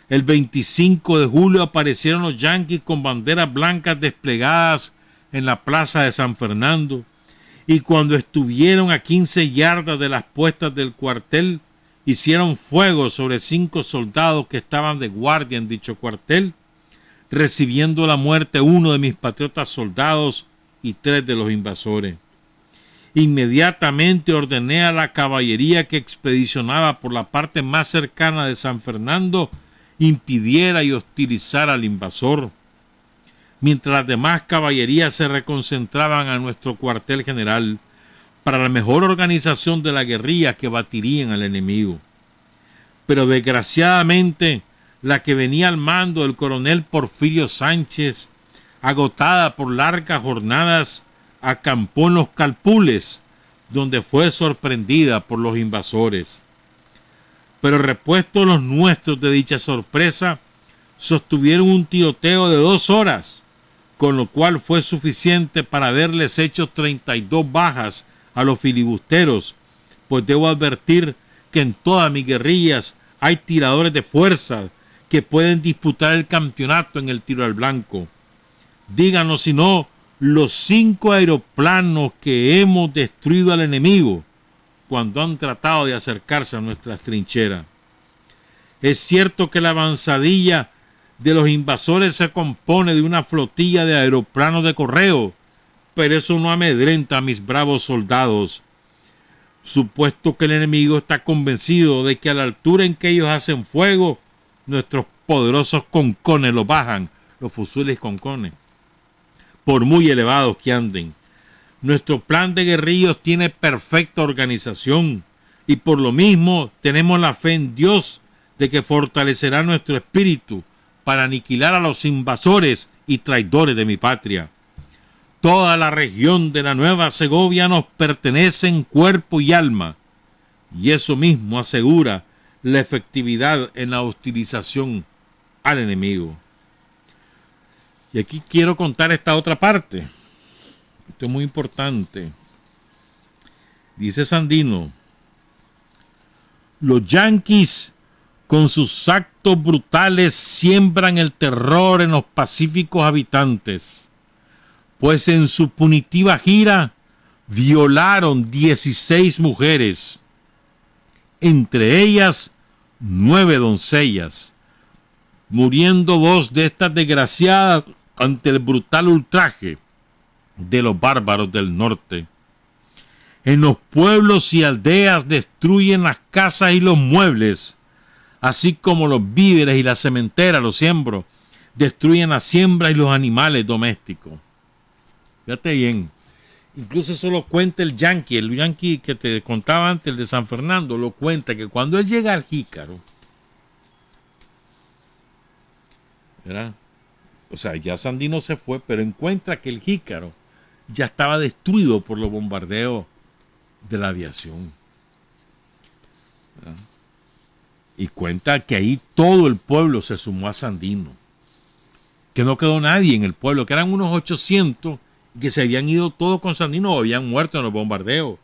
El 25 de julio aparecieron los yanquis con banderas blancas desplegadas en la plaza de San Fernando, y cuando estuvieron a 15 yardas de las puertas del cuartel, hicieron fuego sobre 5 soldados que estaban de guardia en dicho cuartel, recibiendo la muerte 1 de mis patriotas soldados y 3 de los invasores. Inmediatamente ordené a la caballería que expedicionaba por la parte más cercana de San Fernando impidiera y hostilizara al invasor, mientras las demás caballerías se reconcentraban a nuestro cuartel general para la mejor organización de la guerrilla que batirían al enemigo. Pero desgraciadamente la que venía al mando del coronel Porfirio Sánchez, agotada por largas jornadas, acampó en los Calpules, donde fue sorprendida por los invasores. pero repuestos los nuestros de dicha sorpresa, sostuvieron un tiroteo de 2 horas, con lo cual fue suficiente para haberles hecho 32 bajas a los filibusteros, pues debo advertir que en todas mis guerrillas hay tiradores de fuerza que pueden disputar el campeonato en el tiro al blanco. Díganos si no los 5 aeroplanos que hemos destruido al enemigo cuando han tratado de acercarse a nuestras trincheras. Es cierto que la avanzadilla de los invasores se compone de una flotilla de aeroplanos de correo, pero eso no amedrenta a mis bravos soldados, supuesto que el enemigo está convencido de que a la altura en que ellos hacen fuego, nuestros poderosos concones los bajan, los fusiles concones, por muy elevados que anden. Nuestro plan de guerrillos tiene perfecta organización y por lo mismo tenemos la fe en Dios de que fortalecerá nuestro espíritu para aniquilar a los invasores y traidores de mi patria. Toda la región de la Nueva Segovia nos pertenece en cuerpo y alma, y eso mismo asegura la efectividad en la hostilización al enemigo. Y aquí quiero contar esta otra parte. Esto es muy importante. Dice Sandino: los yanquis con sus actos brutales siembran el terror en los pacíficos habitantes, pues en su punitiva gira violaron 16 mujeres, entre ellas 9 doncellas, muriendo 2 de estas desgraciadas ante el brutal ultraje de los bárbaros del norte. En los pueblos y aldeas destruyen las casas y los muebles, así como los víveres y las cementeras, los siembros, destruyen las siembras y los animales domésticos. Fíjate bien, incluso eso lo cuenta el yanqui que te contaba antes, el de San Fernando, lo cuenta que cuando él llega al Jícaro, ¿verdad? O sea, ya Sandino se fue, pero encuentra que el Jícaro ya estaba destruido por los bombardeos de la aviación. ¿Verdad? Y cuenta que ahí todo el pueblo se sumó a Sandino, que no quedó nadie en el pueblo, que eran unos 800 que se habían ido todos con Sandino o habían muerto en los bombardeos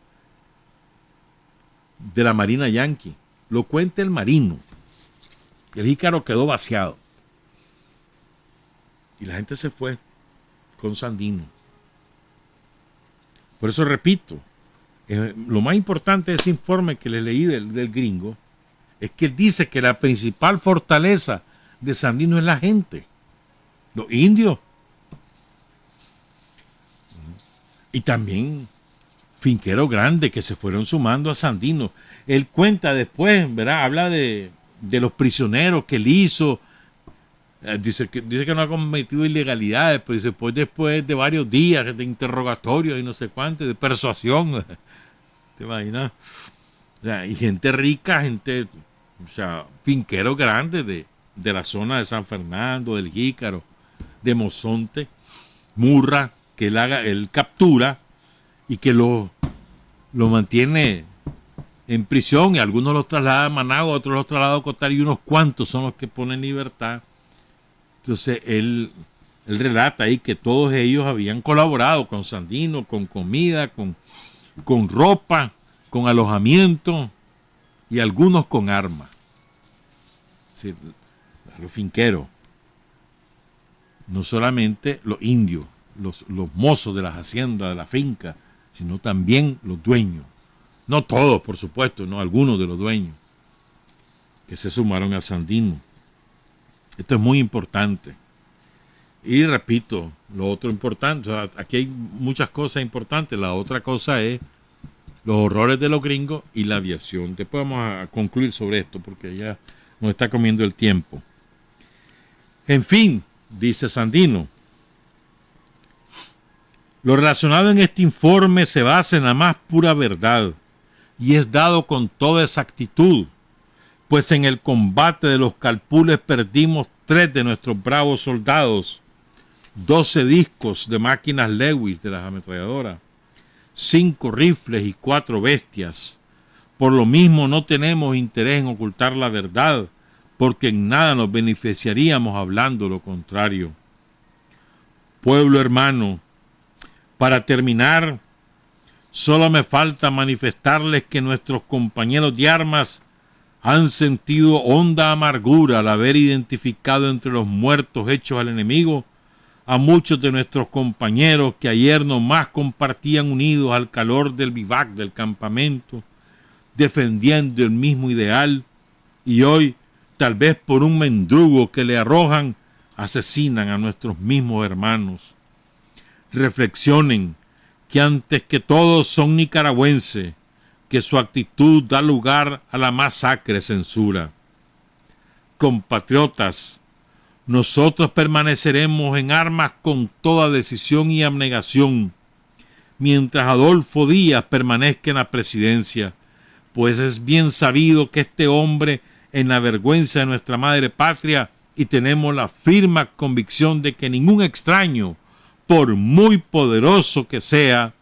de la marina yanqui. Lo cuenta el marino. El Jícaro quedó vaciado y la gente se fue con Sandino. Por eso repito, lo más importante de ese informe que les leí del gringo es que él dice que la principal fortaleza de Sandino es la gente, los indios, y también finqueros grandes que se fueron sumando a Sandino. Él cuenta después, ¿verdad? Habla de los prisioneros que él hizo. Dice que no ha cometido ilegalidades, pero después de varios días de interrogatorio y no sé cuánto, de persuasión. ¿Te imaginas? O sea, y gente rica, o sea, finqueros grandes de la zona de San Fernando, del Jícaro, de Mozonte, Murra, que él captura y que lo mantiene en prisión, y algunos los traslada a Managua, otros los traslada a Cotar, y unos cuantos son los que ponen en libertad. Entonces él relata ahí que todos ellos habían colaborado con Sandino, con comida, con ropa, con alojamiento y algunos con armas. Sí, los finqueros, no solamente los indios, los mozos de las haciendas, de la finca, sino también los dueños. No todos, por supuesto, no algunos de los dueños que se sumaron a Sandino. Esto es muy importante. Y repito, lo otro importante, o sea, aquí hay muchas cosas importantes. La otra cosa es los horrores de los gringos y la aviación. Después vamos a concluir sobre esto porque ya nos está comiendo el tiempo. En fin, dice Sandino, lo relacionado en este informe se basa en la más pura verdad y es dado con toda exactitud, pues en el combate de los Calpules perdimos 3 de nuestros bravos soldados, 12 discos de máquinas Lewis de las ametralladoras, 5 rifles y 4 bestias, Por lo mismo no tenemos interés en ocultar la verdad, porque en nada nos beneficiaríamos hablando lo contrario. Pueblo hermano, para terminar, solo me falta manifestarles que nuestros compañeros de armas han sentido honda amargura al haber identificado entre los muertos hechos al enemigo a muchos de nuestros compañeros que ayer nomás compartían unidos al calor del vivac del campamento, defendiendo el mismo ideal, y hoy, tal vez por un mendrugo que le arrojan, asesinan a nuestros mismos hermanos. Reflexionen que antes que todos son nicaragüenses, que su actitud da lugar a la más acre censura. Compatriotas, nosotros permaneceremos en armas con toda decisión y abnegación, mientras Adolfo Díaz permanezca en la presidencia, pues es bien sabido que este hombre en la vergüenza de nuestra madre patria, y tenemos la firme convicción de que ningún extraño, por muy poderoso que sea,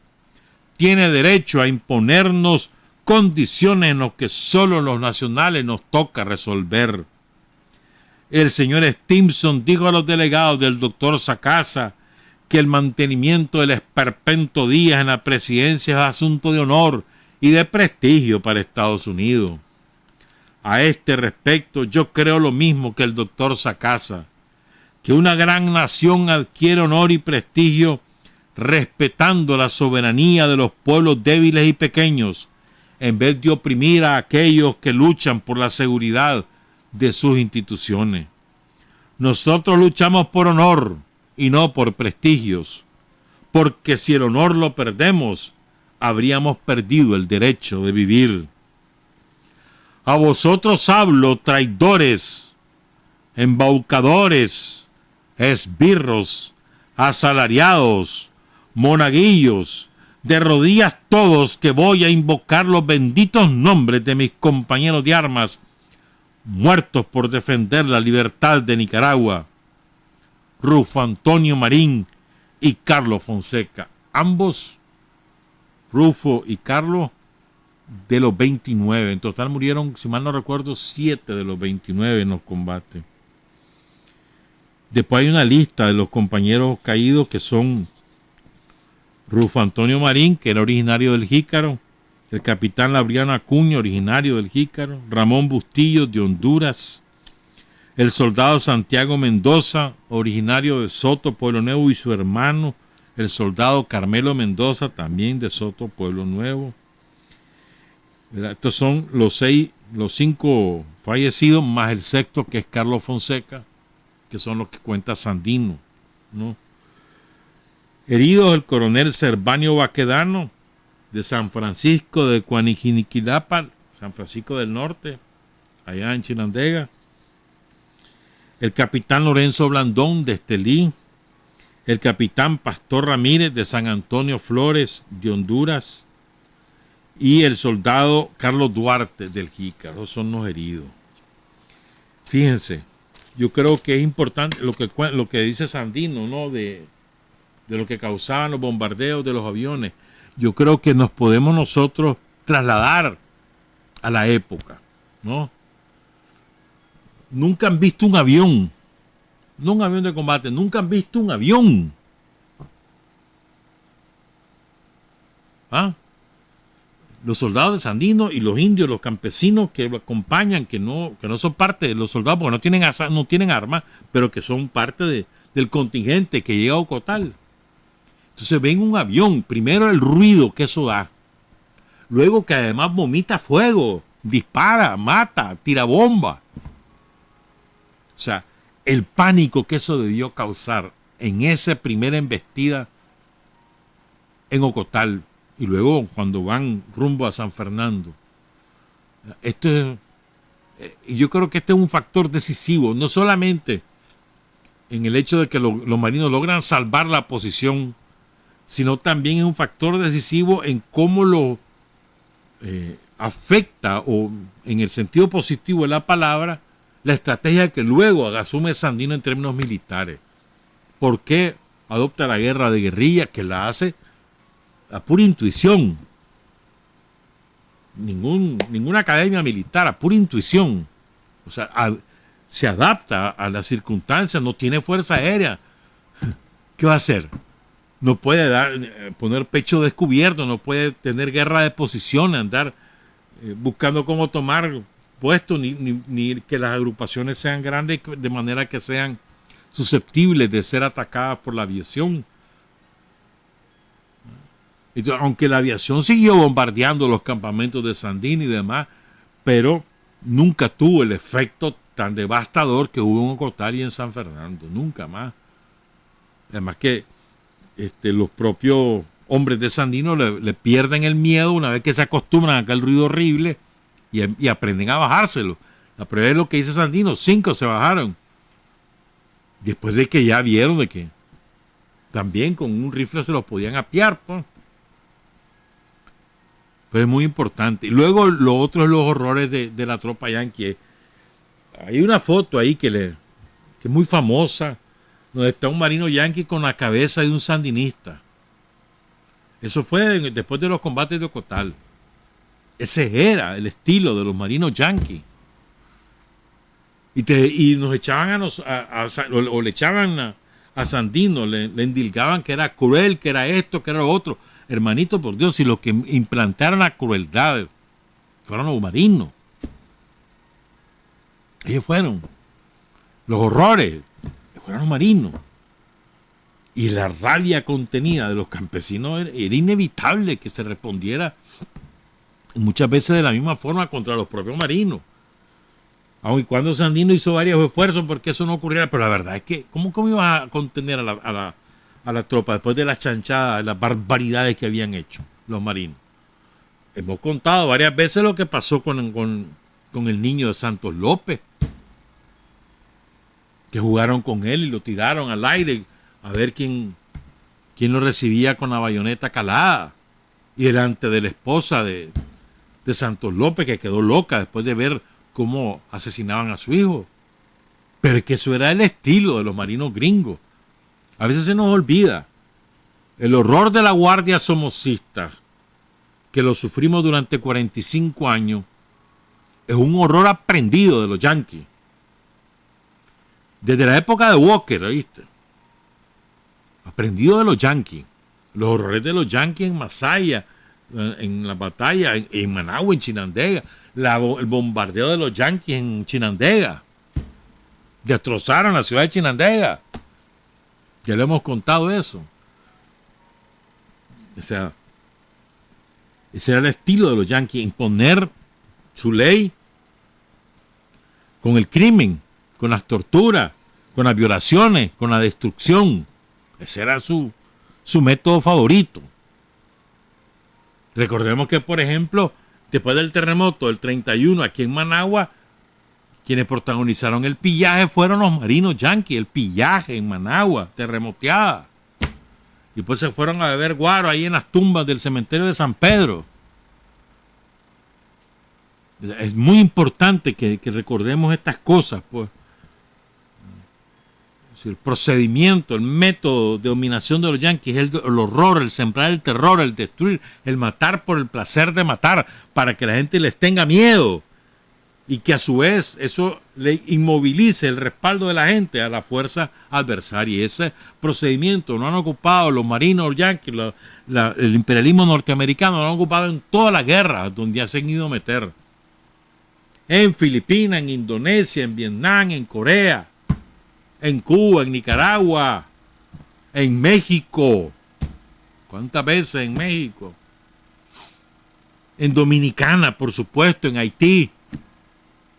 tiene derecho a imponernos condiciones en las que solo los nacionales nos toca resolver. El señor Stimson dijo a los delegados del doctor Sacasa que el mantenimiento del esperpento Díaz en la presidencia es asunto de honor y de prestigio para Estados Unidos. A este respecto, yo creo lo mismo que el doctor Sacasa, que una gran nación adquiere honor y prestigio respetando la soberanía de los pueblos débiles y pequeños, en vez de oprimir a aquellos que luchan por la seguridad de sus instituciones. Nosotros luchamos por honor y no por prestigios, porque si el honor lo perdemos, habríamos perdido el derecho de vivir. A vosotros hablo, traidores, embaucadores, esbirros, asalariados, monaguillos, de rodillas todos, que voy a invocar los benditos nombres de mis compañeros de armas, muertos por defender la libertad de Nicaragua, Rufo Antonio Marín y Carlos Fonseca. Ambos, Rufo y Carlos, de los 29. En total murieron, si mal no recuerdo, 7 de los 29 en los combates. Después hay una lista de los compañeros caídos que son Rufo Antonio Marín, que era originario del Jícaro, el capitán Labriano Acuña, originario del Jícaro, Ramón Bustillo, de Honduras, el soldado Santiago Mendoza, originario de Soto, Pueblo Nuevo, y su hermano, el soldado Carmelo Mendoza, también de Soto, Pueblo Nuevo. Estos son los 5 fallecidos, más el sexto, que es Carlos Fonseca, que son los que cuenta Sandino, ¿no? Heridos el coronel Servanio Baquedano, de San Francisco de Cuanijiniquilapa, San Francisco del Norte, allá en Chinandega. El capitán Lorenzo Blandón, de Estelí. El capitán Pastor Ramírez, de San Antonio Flores, de Honduras. Y el soldado Carlos Duarte, del Jícaro. Son los heridos. Fíjense, yo creo que es importante lo que dice Sandino, ¿no? De lo que causaban los bombardeos de los aviones. Yo creo que nos podemos nosotros trasladar a la época, ¿no? Nunca han visto un avión, no un avión de combate, nunca han visto un avión. ¿Ah? Los soldados de Sandino y los indios, los campesinos que lo acompañan, que no son parte de los soldados, porque no tienen armas, pero que son parte del contingente que llega a Ocotal. Entonces ven un avión, primero el ruido que eso da, luego que además vomita fuego, dispara, mata, tira bomba. O sea, el pánico que eso debió causar en esa primera embestida en Ocotal y luego cuando van rumbo a San Fernando. Yo creo que este es un factor decisivo, no solamente en el hecho de que los marinos logran salvar la posición, sino también es un factor decisivo en cómo lo afecta, o en el sentido positivo de la palabra, la estrategia que luego asume Sandino en términos militares. ¿Por qué adopta la guerra de guerrilla? Que la hace a pura intuición. ninguna academia militar, a pura intuición. O sea, se adapta a las circunstancias, no tiene fuerza aérea. ¿Qué va a hacer? No puede poner pecho descubierto, no puede tener guerra de posición, andar buscando cómo tomar puestos, ni que las agrupaciones sean grandes de manera que sean susceptibles de ser atacadas por la aviación. Entonces, aunque la aviación siguió bombardeando los campamentos de Sandini y demás, pero nunca tuvo el efecto tan devastador que hubo en Ocotal y en San Fernando, nunca más. Además que los propios hombres de Sandino le pierden el miedo una vez que se acostumbran a aquel ruido horrible y aprenden a bajárselo. La prueba es lo que dice Sandino, 5 se bajaron. Después de que ya vieron de que también con un rifle se los podían apiar, pues. Pero es muy importante. Y luego lo otro es los horrores de la tropa yanqui. Hay una foto ahí que es muy famosa, donde está un marino yanqui con la cabeza de un sandinista. Eso fue después de los combates de Ocotal. Ese era el estilo de los marinos yanquis. Y nos echaban o le echaban a Sandino, le endilgaban que era cruel, que era esto, que era lo otro. Hermanito, por Dios, si los que implantaron la crueldad fueron los marinos. Ellos fueron. Los horrores fueron los marinos. Y la rabia contenida de los campesinos era inevitable que se respondiera muchas veces de la misma forma contra los propios marinos. Aun y cuando Sandino hizo varios esfuerzos porque eso no ocurriera, pero la verdad es que, ¿cómo iba a contener a la tropa después de las chanchadas, las barbaridades que habían hecho los marinos? Hemos contado varias veces lo que pasó con el niño de Santos López, que jugaron con él y lo tiraron al aire a ver quién lo recibía con la bayoneta calada, y delante de la esposa de Santos López, que quedó loca después de ver cómo asesinaban a su hijo. Pero es que eso era el estilo de los marinos gringos. A veces se nos olvida el horror de la guardia somocista, que lo sufrimos durante 45 años, es un horror aprendido de los yanquis. Desde la época de Walker, ¿viste? Aprendido de los yanquis. Los horrores de los yanquis en Masaya, en la batalla, en Managua, en Chinandega. El bombardeo de los yanquis en Chinandega. Destrozaron la ciudad de Chinandega. Ya le hemos contado eso. O sea, ese era el estilo de los yanquis, imponer su ley con el crimen, con las torturas, con las violaciones, con la destrucción. Ese era su método favorito. Recordemos que, por ejemplo, después del terremoto del 31 aquí en Managua, quienes protagonizaron el pillaje fueron los marinos yanquis, el pillaje en Managua, terremoteada. Y pues se fueron a beber guaro ahí en las tumbas del cementerio de San Pedro. Es muy importante que recordemos estas cosas, pues. El procedimiento, el método de dominación de los yanquis es el horror, el sembrar el terror, el destruir, el matar por el placer de matar, para que la gente les tenga miedo y que a su vez eso le inmovilice el respaldo de la gente a la fuerza adversaria. Y ese procedimiento lo han ocupado los marinos yanquis, el imperialismo norteamericano lo han ocupado en todas las guerras donde ya se han ido a meter. En Filipinas, en Indonesia, en Vietnam, en Corea, en Cuba, en Nicaragua, en México. ¿Cuántas veces en México? En Dominicana, por supuesto, en Haití.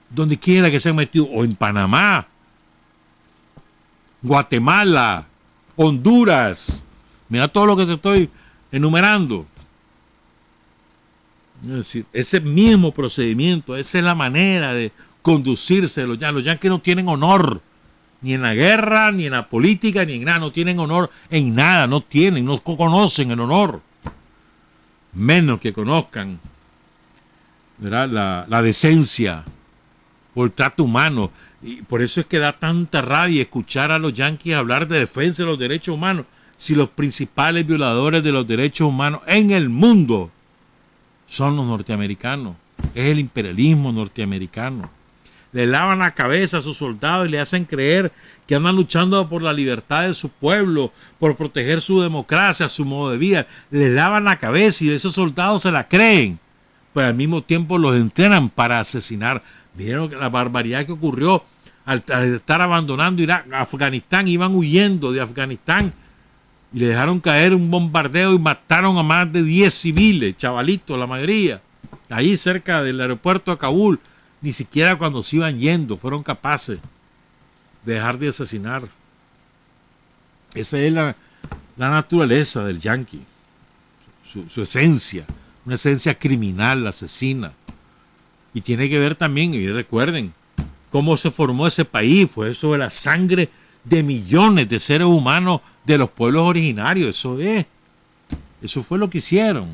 Donde quiera que se han metido. O en Panamá, Guatemala, Honduras. Mira todo lo que te estoy enumerando. Es decir, ese mismo procedimiento, esa es la manera de conducirse. Los yanquis no tienen honor. Ni en la guerra, ni en la política, ni en nada. No tienen honor en nada. No conocen el honor. Menos que conozcan, ¿verdad?, la decencia o el trato humano. Y por eso es que da tanta rabia escuchar a los yanquis hablar de defensa de los derechos humanos, si los principales violadores de los derechos humanos en el mundo son los norteamericanos, es el imperialismo norteamericano. Le lavan la cabeza a sus soldados y le hacen creer que andan luchando por la libertad de su pueblo, por proteger su democracia, su modo de vida. Les lavan la cabeza y esos soldados se la creen, pero al mismo tiempo los entrenan para asesinar. Vieron la barbaridad que ocurrió al estar abandonando Irak, Afganistán, iban huyendo de Afganistán y le dejaron caer un bombardeo y mataron a más de 10 civiles, chavalitos, la mayoría, ahí cerca del aeropuerto de Kabul. Ni siquiera cuando se iban yendo fueron capaces de dejar de asesinar. Esa es la naturaleza del yanqui, su esencia, una esencia criminal, asesina. Y tiene que ver también, y recuerden, cómo se formó ese país. Fue sobre la sangre de millones de seres humanos de los pueblos originarios. Eso fue lo que hicieron.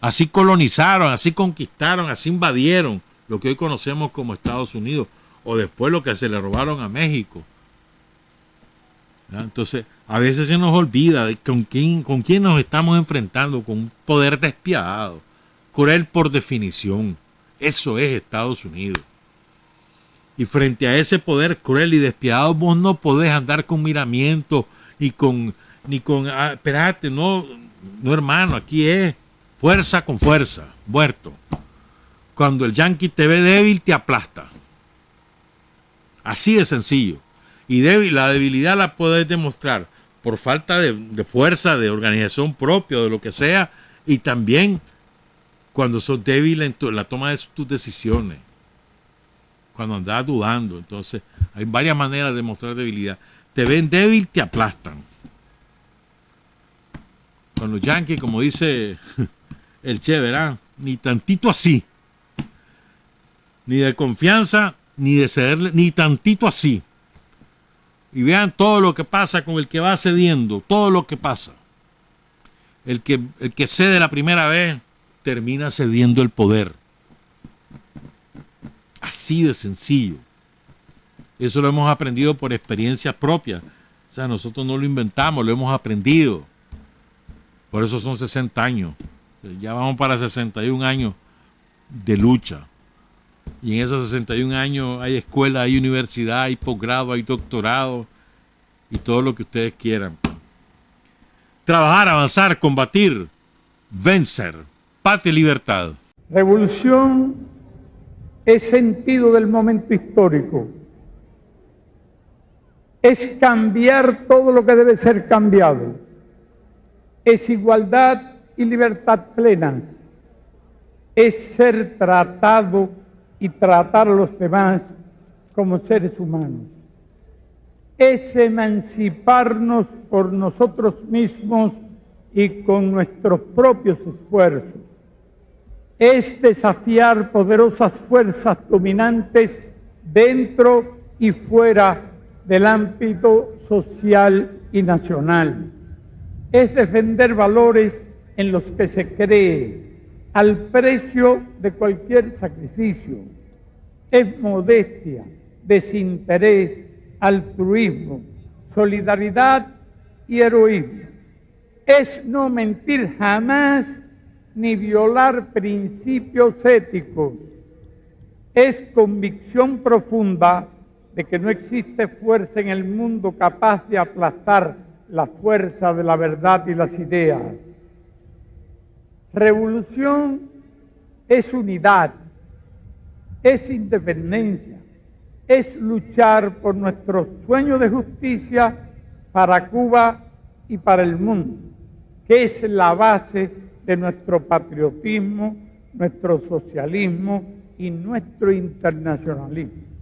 Así colonizaron, así conquistaron, así invadieron lo que hoy conocemos como Estados Unidos, o después lo que se le robaron a México. ¿Ya? Entonces, a veces se nos olvida de con quién nos estamos enfrentando, con un poder despiadado, cruel por definición. Eso es Estados Unidos. Y frente a ese poder cruel y despiadado, vos no podés andar con miramientos espérate, no hermano, aquí es fuerza con fuerza, muerto. Cuando el yanqui te ve débil, te aplasta. Así de sencillo. Y la debilidad la puedes demostrar por falta de fuerza, de organización propia, de lo que sea, y también cuando sos débil en la toma de tus decisiones, cuando andás dudando. Entonces, hay varias maneras de mostrar debilidad. Te ven débil, te aplastan. Con los yanquis, como dice el Che, verán, ni tantito así. Ni de confianza, ni de cederle, ni tantito así. Y vean todo lo que pasa con el que va cediendo, todo lo que pasa. El que cede la primera vez, termina cediendo el poder. Así de sencillo. Eso lo hemos aprendido por experiencias propias. O sea, nosotros no lo inventamos, lo hemos aprendido. Por eso son 60 años. Ya vamos para 61 años de lucha. Y en esos 61 años hay escuela, hay universidad, hay posgrado, hay doctorado y todo lo que ustedes quieran. Trabajar, avanzar, combatir, vencer. Patria y libertad. Revolución es sentido del momento histórico. Es cambiar todo lo que debe ser cambiado. Es igualdad y libertad plenas. Es ser tratado y tratar a los demás como seres humanos. Es emanciparnos por nosotros mismos y con nuestros propios esfuerzos. Es desafiar poderosas fuerzas dominantes dentro y fuera del ámbito social y nacional. Es defender valores en los que se cree, al precio de cualquier sacrificio. Es modestia, desinterés, altruismo, solidaridad y heroísmo. Es no mentir jamás ni violar principios éticos. Es convicción profunda de que no existe fuerza en el mundo capaz de aplastar la fuerza de la verdad y las ideas. Revolución es unidad, es independencia, es luchar por nuestro sueño de justicia para Cuba y para el mundo, que es la base de nuestro patriotismo, nuestro socialismo y nuestro internacionalismo.